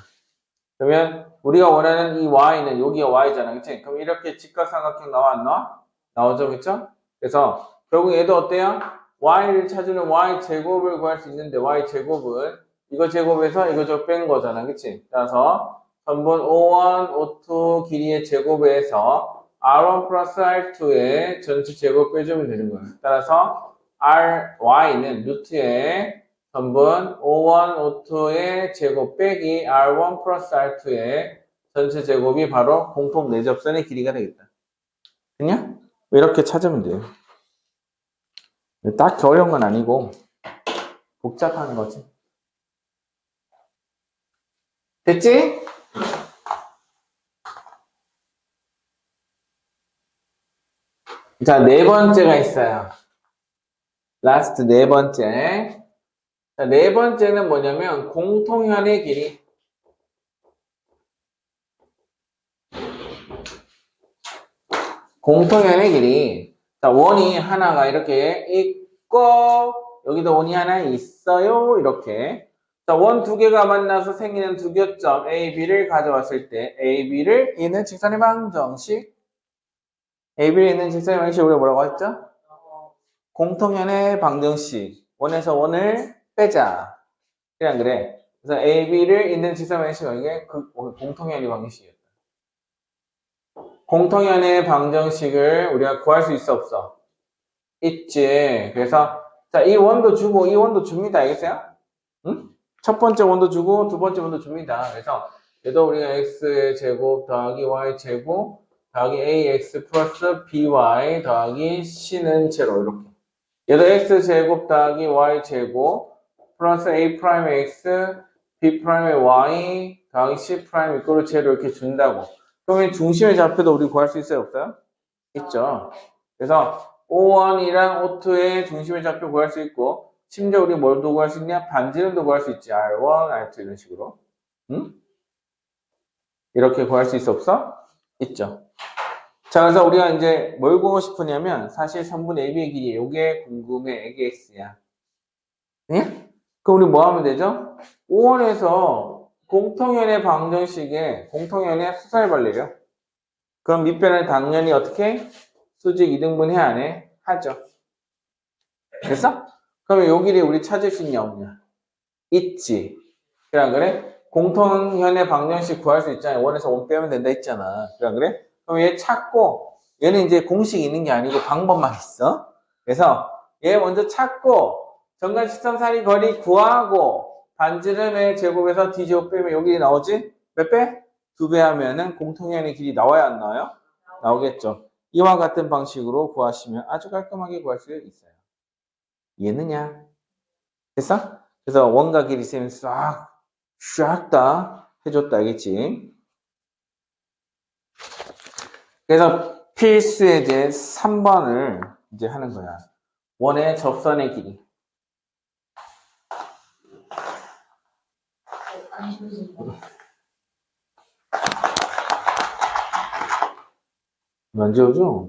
그러면 우리가 원하는 이 Y는 여기가 Y잖아. 그치? 그럼 이렇게 직각삼각형 나와 안 나와? 나오죠. 그쵸? 그래서 결국 얘도 어때요? Y를 찾으면 Y 제곱을 구할 수 있는데 Y 제곱은 이거 제곱에서 이거 저 뺀 거잖아. 그치? 따라서 전분 O1, O2 길이의 제곱에서 R1 플러스 R2의 전체 제곱 빼주면 되는 거예요. 따라서 Y는 루트에 전분 O1, O2의 제곱 빼기 R1 플러스 R2의 전체 제곱이 바로 공통 내접선의 길이가 되겠다. 됐냐? 이렇게 찾으면 돼요. 딱히 어려운 건 아니고 복잡한 거지. 됐지? 자, 네 번째가 있어요. 라스트 네 번째. 자, 네 번째는 뭐냐면 공통현의 길이. 공통연의 길이. 자, 원이 하나가 이렇게 있고, 여기도 원이 하나 있어요. 이렇게. 자, 원 두 개가 만나서 생기는 두 교점 A, B를 가져왔을 때 A, B를 있는 직선의 방정식. A, B를 있는 직선의 방정식 우리가 뭐라고 했죠? 공통연의 방정식. 원에서 원을 빼자. 그냥 그래. 그래서 A, B를 있는 직선의 방정식 이게 공통연의 방정식이었다. 공통연의 방정식을 우리가 구할 수 있어 없어? 있지. 그래서 자, 이 원도 주고 이 원도 줍니다. 알겠어요? 응? 첫 번째 원도 주고 두 번째 원도 줍니다. 그래서 얘도 우리가 x의 제곱 더하기 y 제곱 더하기 ax 플러스 by 더하기 c는 제로 이렇게. 얘도 x 제곱 더하기 y 제곱 플러스 a 프라임의 x b 프라임의 y 더하기 c 프라임 이꼴을 제로 이렇게 준다고. 그러면 중심의 좌표도 우리 구할 수 있어요? 없어요? 있죠. 그래서 O1이랑 O2의 중심의 좌표 구할 수 있고, 심지어 우리 뭘도 구할 수 있냐? 반지름도 구할 수 있지. R1, R2 이런 식으로. 응? 이렇게 구할 수 있어 없어? 있죠. 자, 그래서 우리가 이제 뭘 구하고 싶으냐면, 사실 3분의 AB의 길이, 요게 궁금해. 이게 X야. 응? 그럼 우리 뭐 하면 되죠? O1에서 공통연의 방정식에 공통연의 수선을 벌리려. 그럼 밑변을 당연히 어떻게? 수직 2등분 해야 안 해? 하죠. 됐어? 그러면 요 길이 우리 찾을 수 있냐 없냐? 있지. 그래? 공통현의 방정식 구할 수 있잖아. 원에서 원 빼면 된다 했잖아. 그래? 그럼 얘 찾고 얘는 이제 공식이 있는 게 아니고 방법만 있어. 그래서 얘 먼저 찾고 정관 직선사이 거리 구하고 반지름의 제곱에서 d 제곱 빼면 여기 나오지? 몇 배? 2배 하면은 공통현의 길이 나와야 안 나와요? 나오겠죠. 이와 같은 방식으로 구하시면 아주 깔끔하게 구할 수 있어요. 이해했느냐? 됐어? 그래서 원과 길이 쌤이 싹 다 해줬다, 알겠지? 그래서 필수의 이제 3번을 이제 하는 거야. 원의 접선의 길이. 안 지워줘?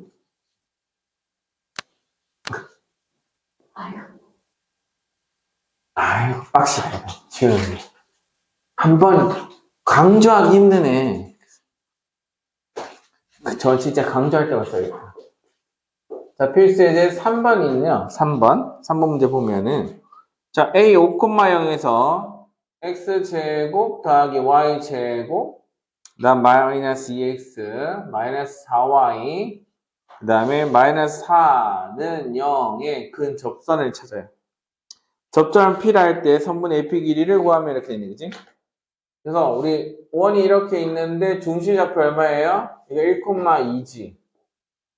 아유, 빡시다. 지우는 한번 강조하기 힘드네. 저 진짜 강조할 때가 써야겠다. 자, 필수예제 3번이요. 3번 문제 보면은 자, a 5,0에서 x제곱 더하기 y제곱 그 다음 마이너스 2x 마이너스 4y 그 다음에 마이너스 4는 0의 근접선을 찾아요. 접점을 P할 때 선분의 AP 길이를 구하면 이렇게 되는 거지. 그래서 우리 원이 이렇게 있는데 중심 좌표 얼마예요? 이거 1,2지.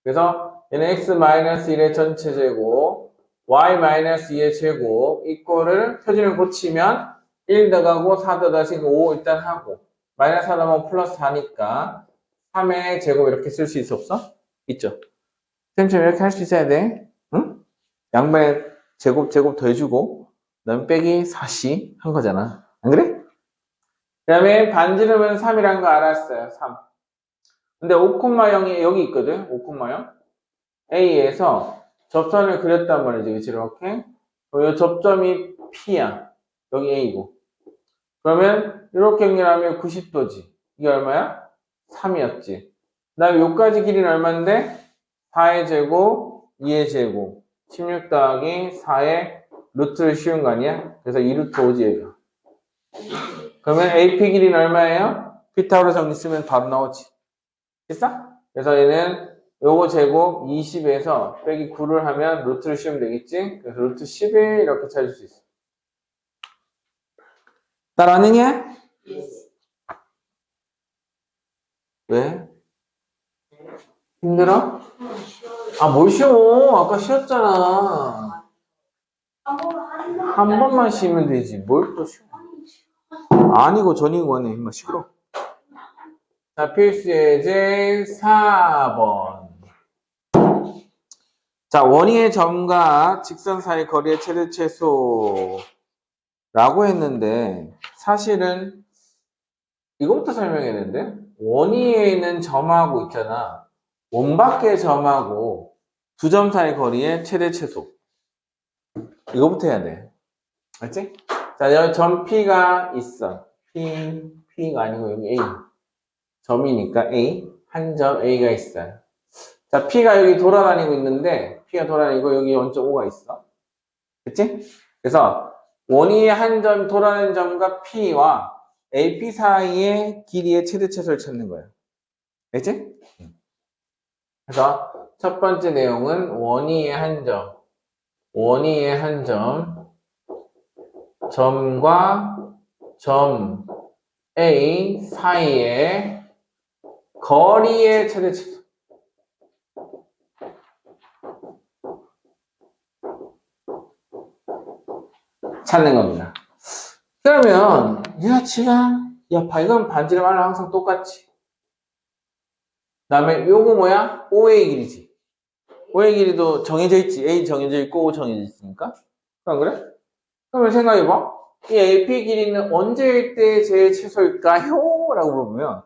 그래서 얘는 x-1의 전체 제곱, y-2의 제곱 이거를 표준을 고치면 1 더가고 4 더가지고 5 일단 하고 마이너스 4 더하면 플러스 4니까 3의 제곱 이렇게 쓸 수 있어 없어? 있죠. 쌤처럼 이렇게 할 수 있어야 돼. 응? 양변에 제곱 더해주고 그다음에 빼기 4씩 한 거잖아. 안 그래? 그 다음에 반지름은 3이라는 거 알았어요. 3. 근데 5,0이 여기 있거든. 5,0 A에서 접선을 그렸단 말이지. 그치? 이렇게. 이 접점이 P야. 여기 A고. 그러면 이렇게 연결하면 90도지. 이게 얼마야? 3이었지. 그 다음에 여기까지 길이는 얼마인데? 4의 제곱, 2의 제곱. 16 더하기 4의 루트를 씌운 거 아니야? 그래서 2루트 오지 얘가. 그러면 AP 길이는 얼마예요? 피타고라 정리 쓰면 바로 나오지. 됐어? 그래서 얘는 요거 제곱 20에서 빼기 9를 하면 루트를 씌우면 되겠지? 그래서 루트 11 이렇게 찾을 수 있어. 따라하느냐? 왜? 힘들어? 아, 뭘 쉬워? 아까 쉬었잖아. 한 번만 쉬면 되지. 뭘 또 쉬워? 아니고 전이고 하네. 임마 시끄러. 자, 필수예제 4번. 자, 원위의 점과 직선 사이 거리의 최대 최소라고 했는데 사실은 이거부터 설명해야 되는데 원위에 있는 점하고 있잖아. 원밖의 점하고 두 점 사이 거리의 최대 최소. 이거부터 해야 돼. 알지? 자, 여기 점 P가 있어. P가 아니고 여기 A. 점이니까 A. 한 점 A가 있어요. 자, P가 여기 돌아다니고 있는데, P가 돌아다니고 여기 0.5가 있어. 그치? 그래서 원위의 한 점 돌아다니는 점과 P와 AP 사이의 길이의 최대 최소를 찾는 거예요. 알지? 그래서 첫 번째 내용은 원위의 한 점, 원위의 한 점, 점과 점 A 사이의 거리의 최대 최소. 찾는 겁니다. 그러면 야 발광 반지름 R랑 항상 똑같지. 그다음에 요거 뭐야? O의 길이지. O의 길이도 정해져 있지. A 정해져 있고 O 정해져 있으니까. 안 그래? 그러면 생각해봐. 이 AP 길이는 언제일 때 제일 최소일까요? 라고 물어보면,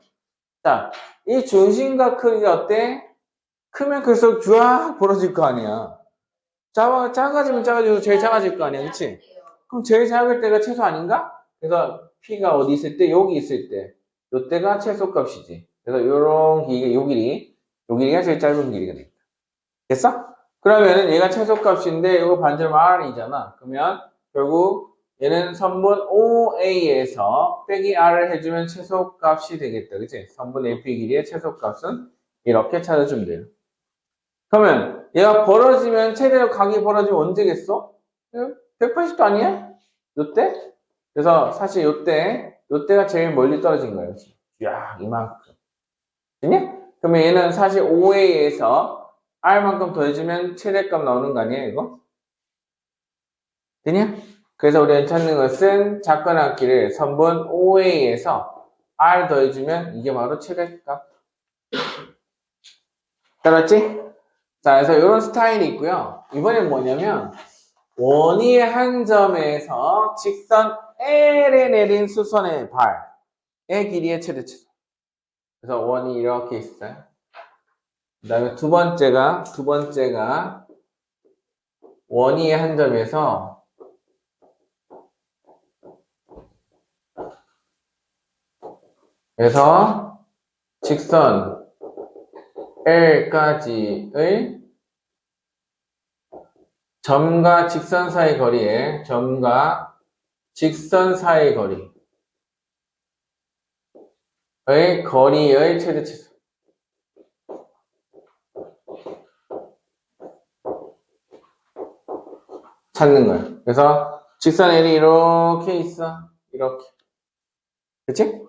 자, 이 중심과 크기가 어때? 크면 클수록 쫙 벌어질 거 아니야. 작아지면 작아지고 제일 작아질 거 아니야. 그치? 그럼 제일 작을 때가 최소 아닌가? 그래서 P가 어디 있을 때? 여기 있을 때. 요때가 최소값이지. 그래서 요런 길이, 요 길이가 제일 짧은 길이가 되겠다. 됐어? 그러면은 얘가 최소값인데 이거 반지름 R이잖아. 그러면 결국 얘는 선분 OA에서 빼기 R을 해주면 최소값이 되겠다. 그치? 선분 AP 길이의 최소값은 이렇게 찾아주면 돼요. 그러면 얘가 벌어지면 최대로 각이 벌어지면 언제겠어? 180도 아니야? 요때? 그래서 사실 요때가 제일 멀리 떨어진 거예요. 야, 이만큼. 됐냐? 그러면 얘는 사실 OA에서 R만큼 더해주면 최대값 나오는 거 아니야, 이거? 되냐? 그래서 우리가 찾는 것은 작건 합기를 선분 OA에서 R 더해주면 이게 바로 최대값. 따랐지? 자, 그래서 이런 스타일이 있고요. 이번엔 뭐냐면 원위의 한 점에서 직선 L에 내린 수선의 발의 길이의 최대 최소. 그래서 원이 이렇게 있어요. 그 다음에 두 번째가 원위의 한 점에서 그래서 직선 L까지의 점과 직선 사이 거리의 거리의 최대 최소. 찾는 거예요. 그래서 직선 L이 이렇게 있어. 이렇게. 그치?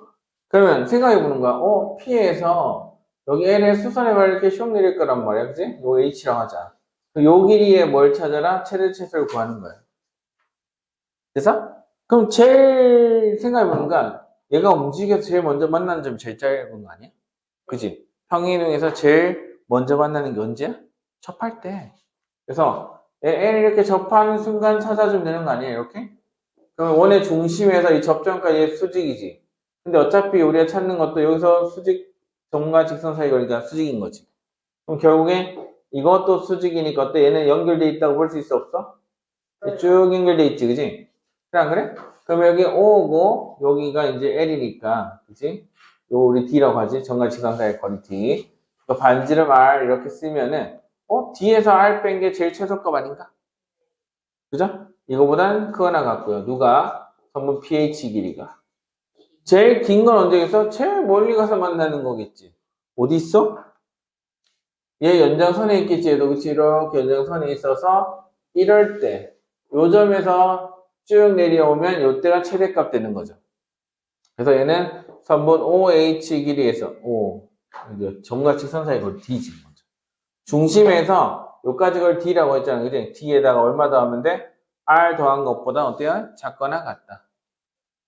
그러면 생각해보는 거야. P에서 여기 L에 수선의 발을 이렇게 슉 내릴 거란 말이야. 그치? 요 H랑 하자. 요 길이에 뭘 찾아라? 최대 최소를 구하는 거야. 됐어? 그럼 제일 생각해보는 거야. 얘가 움직여서 제일 먼저 만나는 점이 제일 짧은 거 아니야? 그치? 평행이동에서 제일 먼저 만나는 게 언제야? 접할 때. 그래서 L 이렇게 접하는 순간 찾아주면 되는 거 아니야? 이렇게? 그러면 원의 중심에서 이 접점까지 수직이지. 근데 어차피 우리가 찾는 것도 여기서 점과 직선 사이 거리가 수직인 거지. 그럼 결국에 이것도 수직이니까 어때? 얘는 연결돼 있다고 볼 수 있어 없어? 쭉 연결돼 있지, 그지? 그래 안 그래? 그럼 여기 O고 여기가 이제 L이니까, 그지? 요 우리 D라고 하지? 점과 직선 사이 거리 D. 그 반지름 R 이렇게 쓰면은 D에서 R 뺀 게 제일 최소값 아닌가? 그죠? 이거보단 크거나 같고요. 누가? 선분 pH 길이가. 제일 긴 건 언제겠어? 제일 멀리 가서 만나는 거겠지. 어디 있어? 얘 연장선에 있겠지. 얘도 그치? 이렇게 연장선에 있어서 이럴 때 요 점에서 쭉 내려오면 요때가 최대값 되는 거죠. 그래서 얘는 선분 OH 길이에서 점과 직선 사이 걸 D지. 먼저. 중심에서 요까지 걸 D라고 했잖아. 그지? D에다가 얼마 더하면 돼? R 더한 것보다 어때요? 작거나 같다.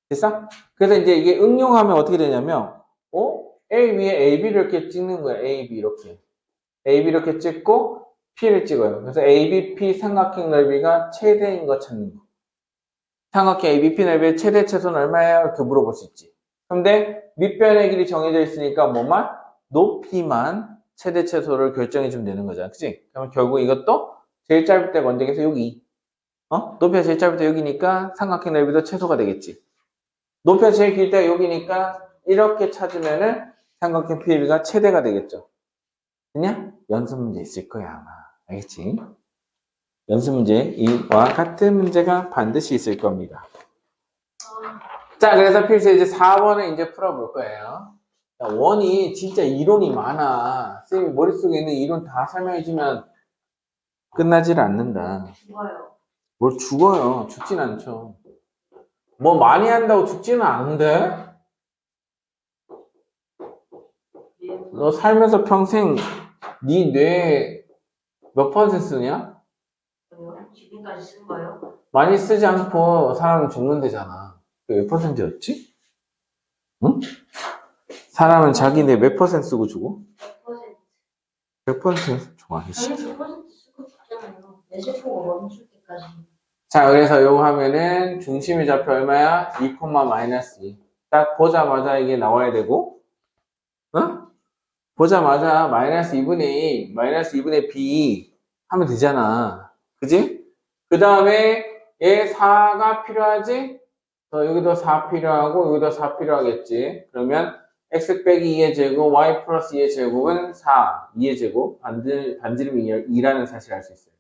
됐어? 그래서 이제 이게 응용하면 어떻게 되냐면, A 위에 AB를 이렇게 찍는 거야. AB 이렇게. AB 이렇게 찍고, P를 찍어요. 그래서 ABP 삼각형 넓이가 최대인 거 찾는 거. 삼각형 ABP 넓이의 최대 최소는 얼마예요? 이렇게 물어볼 수 있지. 근데 밑변의 길이 정해져 있으니까 뭐만? 높이만 최대 최소를 결정해 주면 되는 거잖아. 그치? 그럼 결국 이것도 제일 짧을 때가 언제겠어? 여기. 높이가 제일 짧을 때 여기니까 삼각형 넓이도 최소가 되겠지. 높이가 제일 길 때가 여기니까 이렇게 찾으면은 삼각형 PL가 최대가 되겠죠. 그냥 연습 문제 있을 거야, 아마. 알겠지? 연습 문제 이와 같은 문제가 반드시 있을 겁니다. 자, 그래서 필수 이제 4번을 이제 풀어볼 거예요. 자, 원이 진짜 이론이 많아. 쌤이 머릿속에 있는 이론 다 설명해주면 끝나질 않는다. 좋아요. 뭘 죽어요. 죽진 않죠. 뭐 많이 한다고 죽지는 않은데? 너 살면서 평생 네 뇌 몇 퍼센트 쓰냐? 지금까지 쓴 거요? 많이 쓰지 않고 사람은 죽는다잖아. 몇 퍼센트였지? 응? 사람은 자기 뇌 몇 퍼센트 쓰고 죽어? 100%. 100% 좋아. 아니 100% 쓰고 죽잖아요. 내 세포가 멈출 때까지. 자, 그래서 요거 하면은 중심의 좌표 얼마야? 2, 마이너스 2. 딱 보자마자 이게 나와야 되고, 어? 보자마자 마이너스 2분의 2, 마이너스 2분의 b 하면 되잖아. 그지? 그 다음에 얘 4가 필요하지? 여기도 4 필요하고, 여기도 4 필요하겠지. 그러면 x 빼기 2의 제곱, y 플러스 2의 제곱은 4, 2의 제곱, 반지름이 2라는 사실을 알 수 있어요.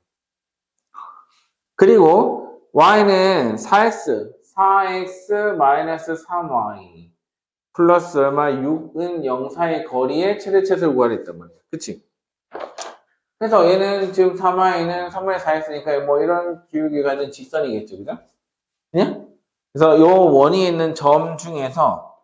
그리고 y는 4x 마이너스 3y 플러스 얼마 6은 0 사이 거리의 최대 최소를 구하라 했단 말이야. 그치? 그래서 얘는 지금 3y는 3분의 4x니까 뭐 이런 기울기 가진 직선이겠죠. 그죠? 그냥? 그래서 요 원이 있는 점 중에서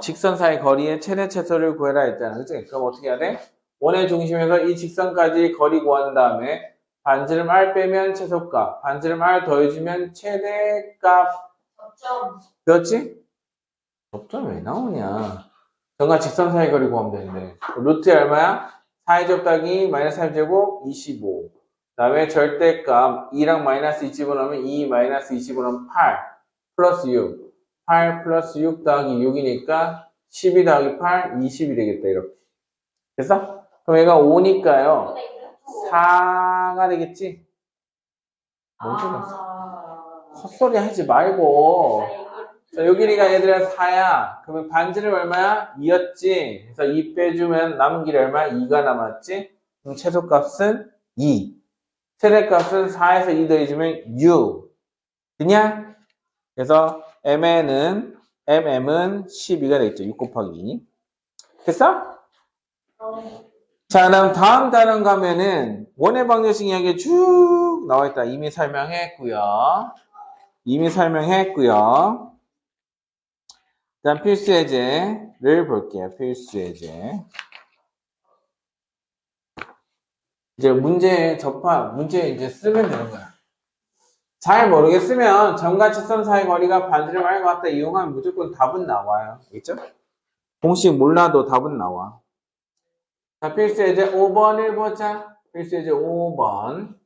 직선 사이 거리의 최대 최소를 구해라 했잖아. 그치? 그럼 어떻게 해야 돼? 원의 중심에서 이 직선까지 거리 구한 다음에 반지름 r 빼면 최소값, 반지름 r 더해주면 최대값. 접점. 그렇지? 접점 왜 나오냐? 정과 직선 사이 거리 구하면 되는데. 루트 얼마야? 4의 곱하기 마이너스 3제곱 25. 그 다음에 절대값 2랑 마이너스 2 집어넣으면 2 마이너스 2 집어넣으면 8 플러스 6. 8 플러스 6 더하기 6이니까 12 더하기 8, 20이 되겠다. 이렇게. 됐어? 그럼 얘가 5니까요. 4가 되겠지? 뭔 소리야? 헛소리 하지 말고. 자, 요 길이가 얘들아 4야. 그러면 반지름 얼마야? 2였지? 그래서 2 빼주면 남은 길이 얼마야? 2가 남았지? 그럼 최소값은 2. 최대값은 4에서 2 더해주면 6. 되냐? 그래서 mm은 12가 되겠죠. 6 곱하기 2. 됐어? 자, 그럼 다음 단원 가면은 원의 방정식 이야기 쭉 나와있다. 이미 설명했고요. 다음 필수 예제를 볼게요. 필수 예제. 이제 문제 이제 쓰면 되는 거야. 잘 모르겠으면 점과 직선 사이 거리가 반지름 r 같다 이용하면 무조건 답은 나와요. 알겠죠? 공식 몰라도 답은 나와. 자, 필수 예제 5번을 보자. 필수 예제 5번.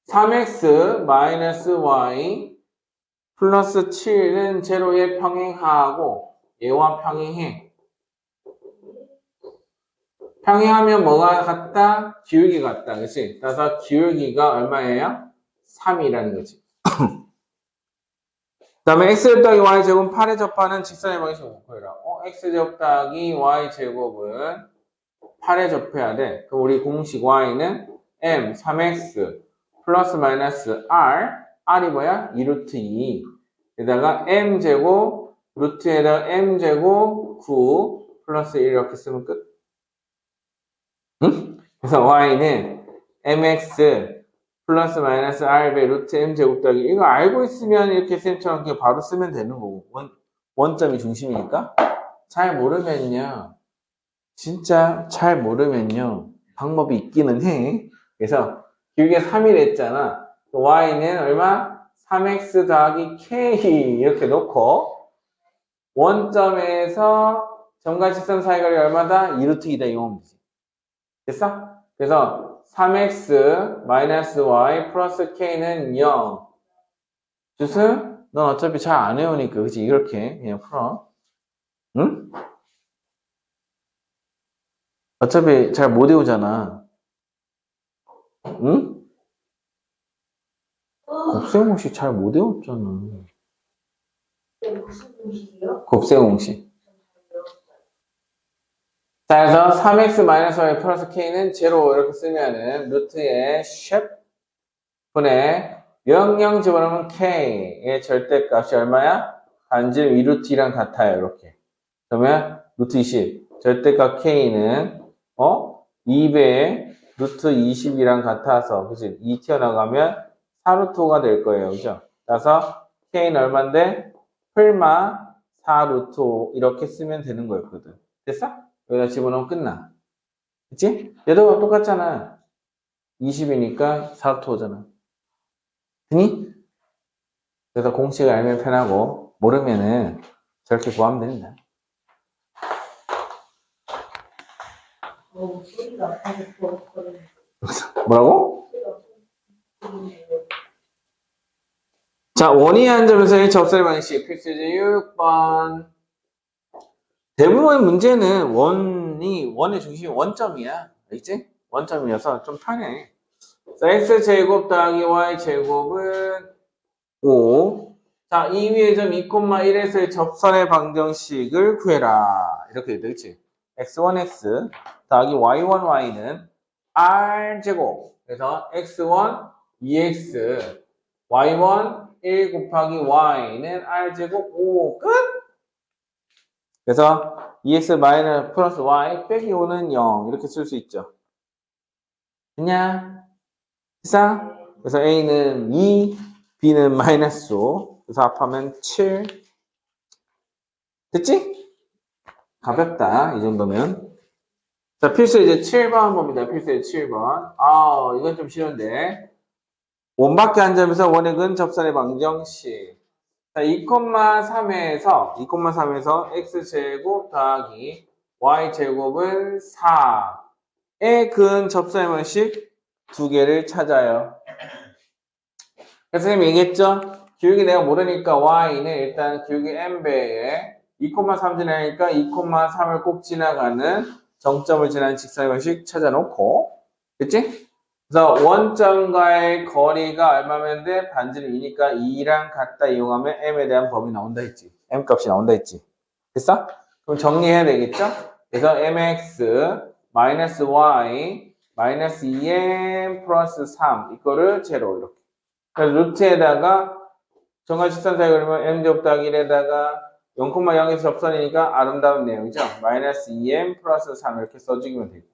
3x 마이너스 y 플러스 7은 제로에 평행하고 얘와 평행해. 평행하면 뭐가 같다? 기울기 같다. 그치? 따라서 기울기가 얼마예요? 3이라는 거지. 그 다음에 x제곱 더하기 y제곱은 8에 접하는 직선의 방식을 구해라. x제곱 더하기 y제곱은 8에 접해야 돼. 그럼 우리 공식 y는 m 3x 플러스 마이너스 r이 뭐야? 2루트 2 에다가 m제곱 루트에다가 m제곱 9 플러스 1 이렇게 쓰면 끝. 응? 그래서 y는 mx 플러스 마이너스 r배 루트 m제곱 더하기 이거 알고 있으면 이렇게 쌤처럼 그냥 바로 쓰면 되는 거고 원점이 중심이니까. 잘 모르면요 진짜 잘 모르면요 방법이 있기는 해. 그래서 길게 3일 했잖아. y는 얼마? 3x 더하기 k 이렇게 놓고 원점에서 점과 직선 사이 거리 얼마다? 2루트 2다 이용하면 되지. 됐어? 그래서 3x 마이너스 y 플러스 k는 0. 주스? 넌 어차피 잘 안 외우니까 그치? 이렇게 그냥 풀어. 응? 어차피 잘 못 외우잖아. 응? 곱셈 공식 잘 못 외웠잖아. 무슨 공식이요? 곱셈 공식. 자, 그래서 3x-y 플러스 k는 제로 이렇게 쓰면은 루트의 쉐프 분의 00 집어넣으면 k의 절대값이 얼마야? 반질 위루트랑 같아요. 이렇게. 그러면 루트 20. 절대값 k는 2배의 루트 20이랑 같아서 그치? 2 튀어나가면 4루트가 될 거예요. 그죠? 그래서 k는 얼만데? 풀마 4루트 5 이렇게 쓰면 되는 거였거든. 됐어? 여기다 집어넣으면 끝나. 그치? 얘도 똑같잖아. 20이니까 4루트 5잖아. 되니? 그래서 공식을 알면 편하고 모르면은 저렇게 구하면 된다. 소리가 버벅거리는 뭐라고? 소리가 들리네요. 자, 원이한 점에서의 접설 방식 필수제 6번. 대부분 문제는 원의 중심이 원점이야. 알겠지? 원점이어서 좀 편해. 자, x제곱 더하기 y제곱은 5. 자, 이 위의 점 2,1에서의 접선의 방정식을 구해라. 이렇게 돼, 그치? x1x 더하기 y1y는 r제곱. 그래서 x1 2x, y1 1 곱하기 y는 r제곱 5. 끝! 그래서 2x 마이너스 플러스 y 빼기 5는 0. 이렇게 쓸 수 있죠. 됐냐? 됐어? 그래서 a는 2, b는 마이너스 5. 그래서 합하면 7. 됐지? 가볍다. 이 정도면. 자, 필수 이제 7번 봅니다. 필수 이제 7번. 이건 좀 쉬운데. 원밖에 안 점에서 원액은 접선의 방정식. 자, 2,3에서 x제곱 더하기 y제곱은 4의 근 접선의 방식 두 개를 찾아요. 그래서 선생님이 얘기했죠? 기울기 내가 모르니까 y는 일단 기울기 n배에 2,3 지나니까 2,3을 꼭 지나가는 정점을 지나는 직선의 방식 찾아놓고, 됐지? 그래서 원점과의 거리가 얼마면 돼? 반지름 2니까 2랑 같다 이용하면 m에 대한 범위 나온다 했지. m 값이 나온다 했지. 됐어? 그럼 정리해야 되겠죠? 그래서 mx 마이너스 y 마이너스 2m 플러스 3 이거를 제로 이렇게. 그래서 루트에다가 정괄직선 사이 그러면 m제곱 더하기 1에다가 0,0에서 접선이니까 아름다운 내용이죠. 마이너스 2m 플러스 3 이렇게 써주기면 되고.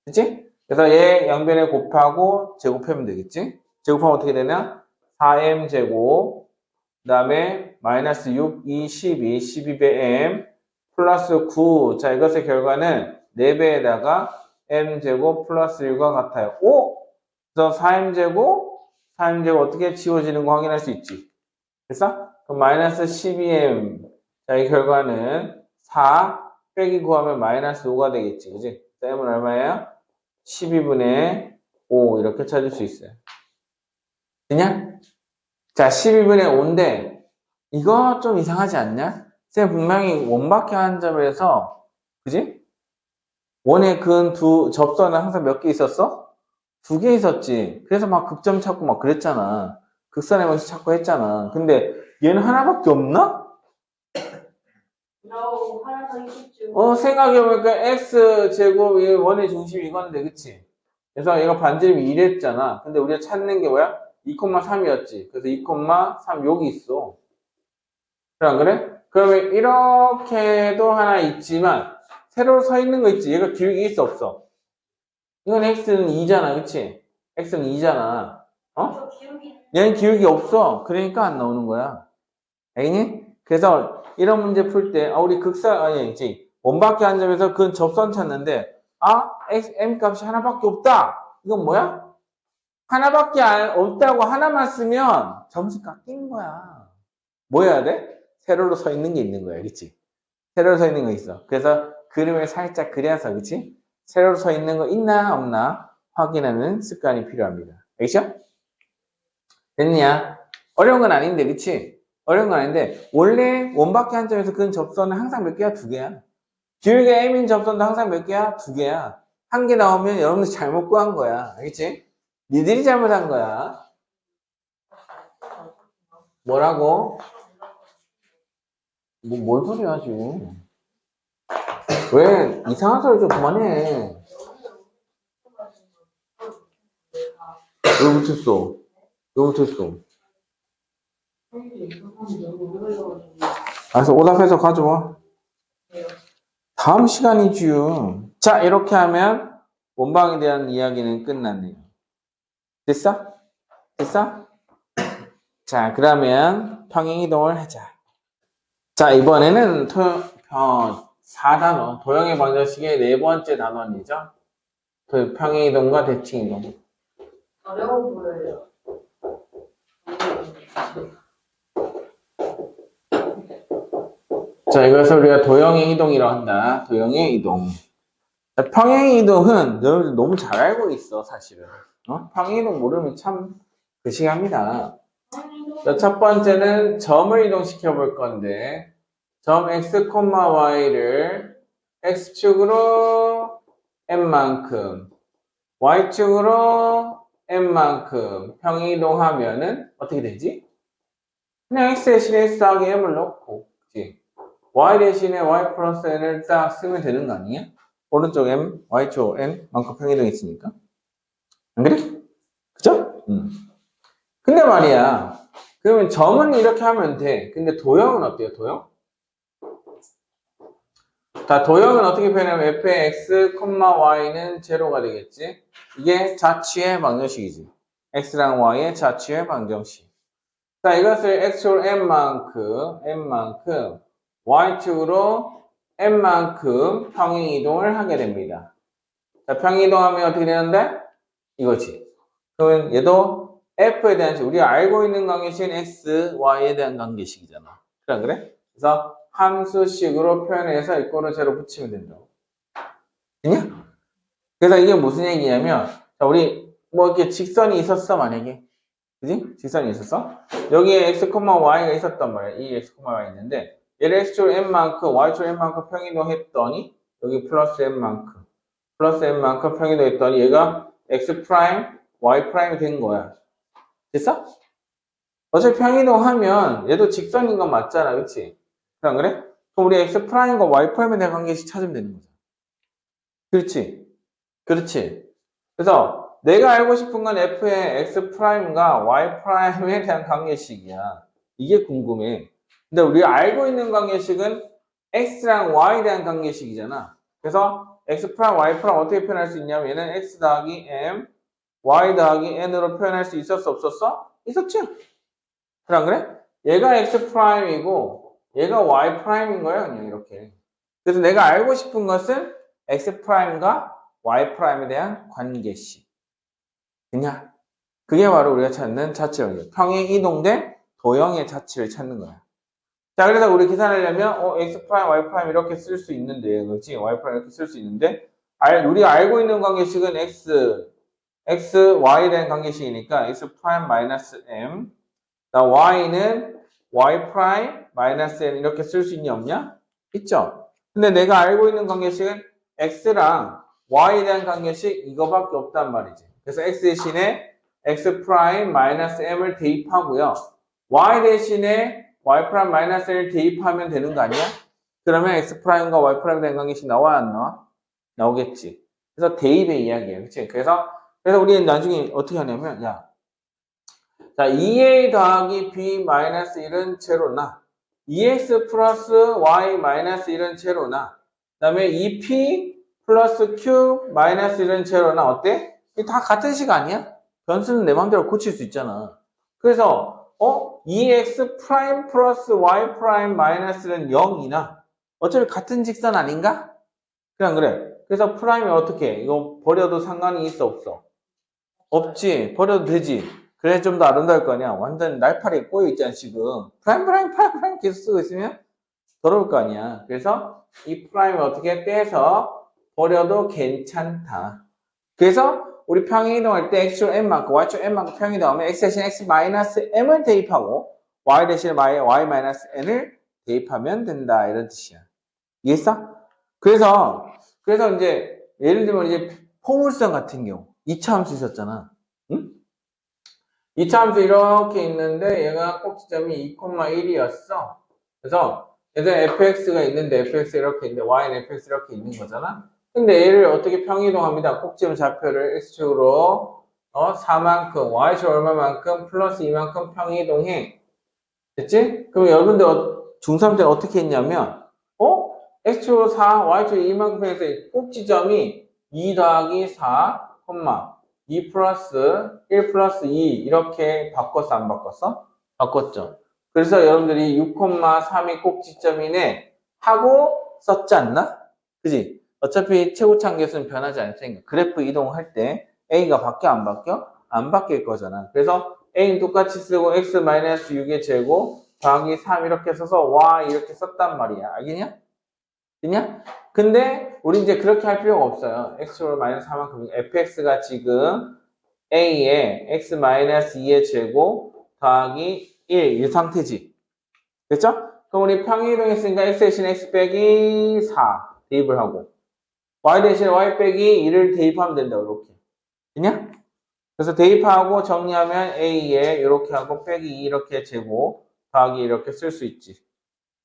그치? 그래서 얘 양변에 곱하고 제곱하면 되겠지? 제곱하면 어떻게 되냐? 4m 제곱 그 다음에 마이너스 6, 2, 12, 12배 m 플러스 9. 자, 이것의 결과는 4배에다가 m 제곱 플러스 1과 같아요. 오! 그래서 4m 제곱, 4m 제곱 어떻게 지워지는 거 확인할 수 있지? 됐어? 그럼 마이너스 12m. 자, 이 결과는 4 빼기 9하면 마이너스 5가 되겠지. 그지? m은 얼마예요? 12분의 5 이렇게 찾을 수 있어요. 되냐? 자, 12분의 5인데 이거 좀 이상하지 않냐? 쌤 분명히 원밖에 한 점에서 그지? 원의 근 두 접선은 항상 몇 개 있었어? 2개 있었지. 그래서 막 극점 찾고 막 그랬잖아. 극선의 방식 찾고 했잖아. 근데 얘는 하나밖에 없나? 하나 더 있겠죠. 생각해보니까 x제곱이 원의 중심이 이건데, 그치? 그래서 얘가 반지름이 2랬잖아. 근데 우리가 찾는 게 뭐야? 2,3이었지. 그래서 2,3 여기 있어. 그래, 안 그래? 그러면 이렇게도 하나 있지만, 세로로 서 있는 거 있지? 얘가 기울기 있어, 없어? 이건 x는 2잖아, 그치? x는 2잖아. 저 기억이 얘는 기울기 없어. 그러니까 안 나오는 거야. 알겠니? 그래서 이런 문제 풀 때, 우리 아니지. 원밖에 한 점에서 그 접선 찾는데, m 값이 하나밖에 없다. 이건 뭐야? 하나밖에 없다고 하나만 쓰면 점수 깎이는 거야. 뭐 해야 돼? 세로로 서 있는 게 있는 거야. 그치? 세로로 서 있는 거 있어. 그래서 그림을 살짝 그려서, 그치? 세로로 서 있는 거 있나, 없나 확인하는 습관이 필요합니다. 알겠죠? 됐냐? 어려운 건 아닌데, 그치? 어려운 건 아닌데, 원래 원밖에 한 점에서 그 접선은 항상 몇 개야? 2개야. 기울기 m인 접선도 항상 몇 개야? 두 개야. 한 개 나오면 여러분들 잘못 구한 거야. 알겠지? 니들이 잘못한 거야. 뭐라고? 뭔 소리야, 지금. 왜 이상한 소리 좀 그만해. 왜 못했어? 왜 못했어? 알았어, 오답해서 가져와. 다음 시간이지요. 자, 이렇게 하면 원방에 대한 이야기는 끝났네요. 됐어? 됐어? 자, 그러면 평행이동을 하자. 자, 이번에는 4단원, 도형의 방정식의 네 번째 단원이죠. 평행이동과 대칭이동. 어려워 보여요. 자, 이것을 우리가 도형의 이동이라고 한다. 도형의 이동. 자, 평행의 이동은 여러분들 너무 잘 알고 있어, 사실은. 평행의 이동 모르면 참 그시합니다. 자, 첫 번째는 점을 이동시켜 볼 건데, 점 x, y를 x축으로 n만큼, y축으로 n만큼 평행 이동하면은 어떻게 되지? 그냥 x 대신에 x 더하기 m을 넣고, 그치? y 대신에 y 플러스 n을 딱 쓰면 되는 거 아니야? 오른쪽 m, y쪽 n만큼 평행 이동했으니까. 안 그래? 그죠? 근데 말이야. 그러면 점은 이렇게 하면 돼. 근데 도형은 어때요, 도형? 자, 도형은 어떻게 표현하면 f의 x, y는 제로가 되겠지? 이게 자취의 방정식이지. x랑 y의 자취의 방정식. 자, 이것을 x축으로 n만큼, y축으로 n만큼 평행 이동을 하게 됩니다. 자, 평행 이동하면 어떻게 되는데? 이거지. 그러면 얘도 f에 대한, 우리가 알고 있는 관계식은 x, y에 대한 관계식이잖아. 그래? 그래서 함수식으로 표현해서 이꼴을 제로 붙이면 된다고. 됐냐? 그래서 이게 무슨 얘기냐면, 자, 우리 뭐 이렇게 직선이 있었어, 만약에. 그지? 직선이 있었어? 여기에 x, y가 있었단 말이야. 이 x, y가 있는데, 얘를 x축으로 n만큼, y축으로 n만큼 평행이동 했더니, 여기 플러스 n만큼 평행이동 했더니, 얘가 x 프라임, y 프라임이 된 거야. 됐어? 어차피 평행이동 하면, 얘도 직선인 건 맞잖아. 그치? 안 그래? 그럼 우리 x 프라임과 y 프라임에 대한 관계식 찾으면 되는 거죠. 그렇지? 그렇지? 그래서 내가 알고 싶은 건 f의 x 프라임과 y 프라임에 대한 관계식이야. 이게 궁금해. 근데 우리가 알고 있는 관계식은 x랑 y에 대한 관계식이잖아. 그래서 x 프라임, y 프라임 어떻게 표현할 수 있냐면 얘는 x 더하기 m, y 더하기 n으로 표현할 수 있었어, 없었어? 있었지? 그래, 안 그래? 얘가 x 프라임이고 얘가 y 프라임인 거야, 그냥 이렇게. 그래서 내가 알고 싶은 것은 x 프라임과 y 프라임에 대한 관계식. 그냥 그게 바로 우리가 찾는 자체형이에요. 평행 이동된 도형의 자체를 찾는 거야. 자, 그래서 우리 계산하려면 x 프라임, y 프라임 이렇게 쓸 수 있는데, 그렇지? y 프라임 이렇게 쓸 수 있는데, 우리가 알고 있는 관계식은 x, y에 대한 관계식이니까 x 프라임 마이너스 m, y는 y 프라임 마이너스 n 이렇게 쓸 수 있냐 없냐? 있죠? 근데 내가 알고 있는 관계식은 x랑 y에 대한 관계식 이거밖에 없단 말이지. 그래서 x 대신에 x 프라임 마이너스 m을 대입하고요. y 대신에 y 프라임 마이너스 n을 대입하면 되는 거 아니야? 그러면 x 프라임과 y 프라임에 대한 관계식 나와 안 나와? 나오겠지. 그래서 대입의 이야기예요. 그치? 그래서 우리는 나중에 어떻게 하냐면 자, 2a 더하기 b 마이너스 1은 제로나 2x 플러스 y 마이너스 1은 제로나 그 다음에 2p 플러스 q 마이너스 1은 제로나 어때? 이게 다 같은 식 아니야? 변수는 내 마음대로 고칠 수 있잖아. 그래서 2x 프라임 플러스 y 프라임 마이너스는 0이나 어차피 같은 직선 아닌가? 그냥 그래. 그래서 프라임이 어떻게 해? 이거 버려도 상관이 있어 없어? 없지. 버려도 되지. 그래 좀 더 아름다울 거 아니야. 완전 날파리에 꼬여있잖아 지금. 프라임 계속 쓰고 있으면 더러울 거 아니야. 그래서 이 프라임을 어떻게 떼서 버려도 괜찮다. 그래서 우리 평행 이동할 때 x축 n만큼 y축 n만큼 평행 이동하면 x 대신 x 마이너스 m을 대입하고 y 대신 y 마이너스 n을 대입하면 된다. 이런 뜻이야. 이해했어? 그래서 이제 예를 들면 이제 포물선 같은 경우 2차 함수 있었잖아. 응? 2차 함수 이렇게 있는데 얘가 꼭지점이 2,1이었어. 그래서 예전에 fx가 있는데 fx 이렇게 있는데 y는 fx 이렇게 있는 거잖아. 근데 얘를 어떻게 평이동합니다. 꼭지점 좌표를 x축으로 4만큼, y축 얼마만큼 플러스 2만큼 평이동해. 됐지? 그럼 여러분들 중3 때는 어떻게 했냐면 x축으로 4, y축으로 2만큼 해서 꼭지점이 2 더하기 4, 2 플러스 1 플러스 2 이렇게 바꿨어 안 바꿨어? 바꿨죠. 그래서 여러분들이 6,3이 꼭지점이네 하고 썼지 않나? 그지? 어차피 최고차항계수는 변하지 않을 테니까 그래프 이동할 때 A가 바뀌어 안 바뀌어? 안 바뀔 거잖아. 그래서 A는 똑같이 쓰고 x-6의 제곱 더하기 3 이렇게 써서 y 이렇게 썼단 말이야. 알겠냐? 됐냐? 근데 우리 이제 그렇게 할 필요가 없어요. x로 마이너스 4만큼 fx가 지금 a의 x-2의 제곱 더하기 1 이 상태지. 됐죠? 그럼 우리 평이동했으니까 x 대신 x 빼기 4 대입을 하고 y 대신 y 빼기 2를 대입하면 된다. 이렇게. 됐냐? 그래서 대입하고 정리하면 a에 이렇게 하고 빼기 2 이렇게 제곱 더하기 이렇게 쓸 수 있지.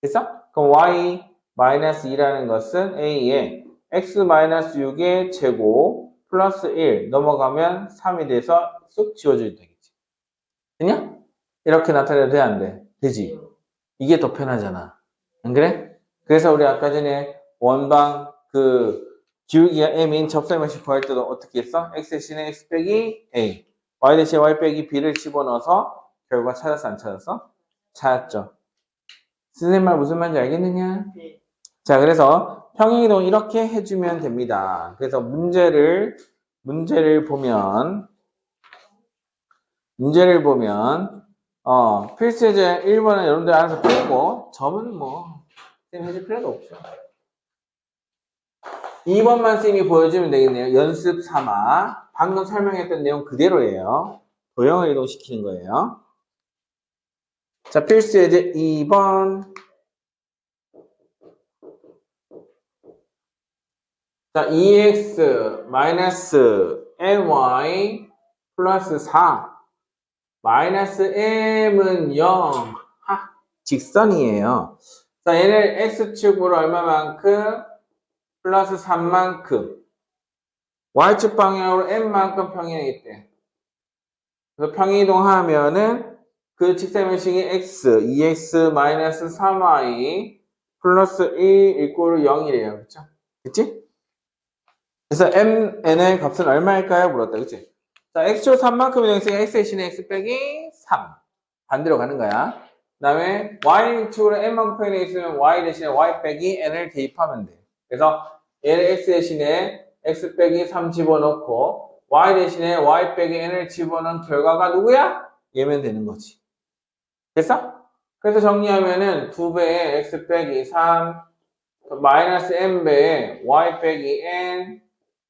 됐어? 그럼 y-2라는 것은 a의 x-6의 제곱 플러스 1 넘어가면 3이 돼서 쑥 지워져야 되겠지. 됐냐? 이렇게 나타내도 돼, 안 돼? 되지? 이게 더 편하잖아. 안 그래? 그래서 우리 아까 전에 원방 기울기가 m인 접선면식 구할 때도 어떻게 했어? x 대신에 x 빼기 a, y 대신에 y 빼기 b를 집어넣어서 결과 찾았어, 안 찾았어? 찾았죠. 선생님 말 무슨 말인지 알겠느냐? 네. 자, 그래서 평행이동 이렇게 해주면 됩니다. 그래서 문제를 보면 필수예제 1번은 여러분들 알아서 풀고 점은 뭐 선생님 해줄 필요도 없죠. 2번만 쌤이 보여주면 되겠네요. 연습 삼아. 방금 설명했던 내용 그대로예요. 도형을 이동시키는 거예요. 자, 필수예제 2번. 자, 2x 마이너스 my 플러스 4 마이너스 m은 0 직선이에요. 자, 얘를 x축으로 얼마만큼? 플러스 3만큼 y축 방향으로 m만큼 평행이있대. 그래서 평행이동하면은 그 직사면식이 x 2x 마이너스 3y 플러스 1 이꼴 0이래요. 그쵸? 그치? 그래서 mn의 값은 얼마일까요? 물었다. 그치? 자, x축 3만큼이 되니까 x 대신에 x 빼기 3. 반대로 가는 거야. 그 다음에 y축으로 n만큼 평행되어 있으면 y 대신에 y 빼기 n을 대입하면 돼. 그래서 얘를 x 대신에 x 빼기 3 집어넣고 y 대신에 y 빼기 n을 집어넣은 결과가 누구야? 얘면 되는 거지. 됐어? 그래서 정리하면은 2배의 x 빼기 3 마이너스 n배의 y 빼기 n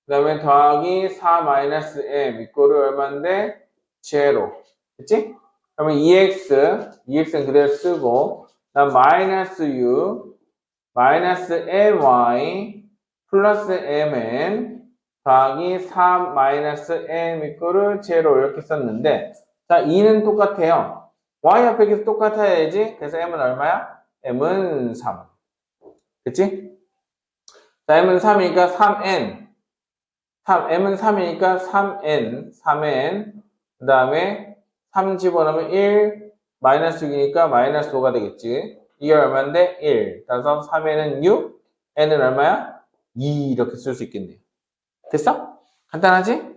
그 다음에 더하기 4 마이너스 m 이꼴을 얼마인데? 제로. 됐지? 그러면 2x는 그대로 쓰고 그다음 마이너스 u 마이너스 my 플러스 mn 더하기 3 마이너스 m 이꼴을 제로 이렇게 썼는데 자 2는 똑같아요. y 앞에 계속 똑같아야지. 그래서 m은 얼마야? m은 3. 됐지? 자 m은 3이니까 3n m은 3이니까 3n 그 다음에 3 집어넣으면 1 마이너스 6이니까 마이너스 5가 되겠지. 이게 얼마인데? 1 따라서 3n은 6 n은 얼마야? 2 이렇게 쓸 수 있겠네요. 됐어? 간단하지?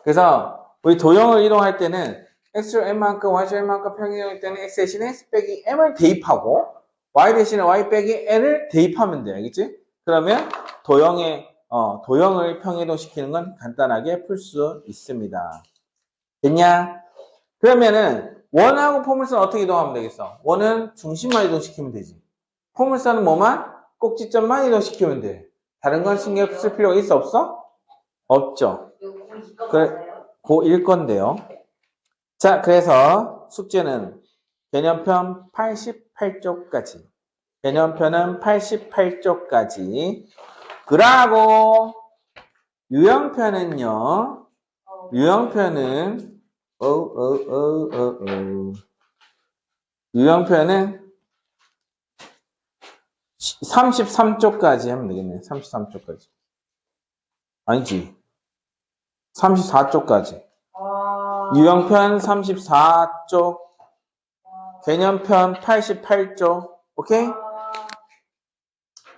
그래서 우리 도형을 이동할 때는 x로 n만큼 y로 n만큼 평행이동할 때는 x 대신에 x 빼기 m을 대입하고 y 대신에 y 빼기 n을 대입하면 돼. 알겠지? 그러면 도형을 평행이동시키는 건 간단하게 풀 수 있습니다. 됐냐? 그러면은 원하고 포물선 어떻게 이동하면 되겠어? 원은 중심만 이동시키면 되지. 포물선은 뭐만? 꼭지점만 이동시키면 돼. 다른 건 신경 쓸 필요가 있어 없어? 없죠. 그래, 고1 건데요. 자, 그래서 숙제는 개념편 88쪽까지 개념편은 88쪽까지 그러고 유형편은요. 유형편은 유형편은 33쪽까지 하면 되겠네. 33쪽까지. 아니지. 34쪽까지. 유형편 34쪽. 개념편 88쪽. 오케이?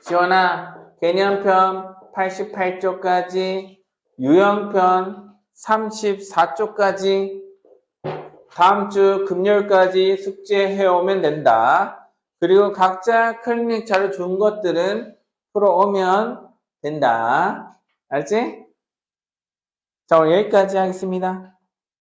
시원아, 개념편 88쪽까지, 유형편 34쪽까지, 다음 주 금요일까지 숙제해오면 된다. 그리고 각자 클리닉 자료 준 것들은 풀어오면 된다. 알지? 자, 오늘 여기까지 하겠습니다.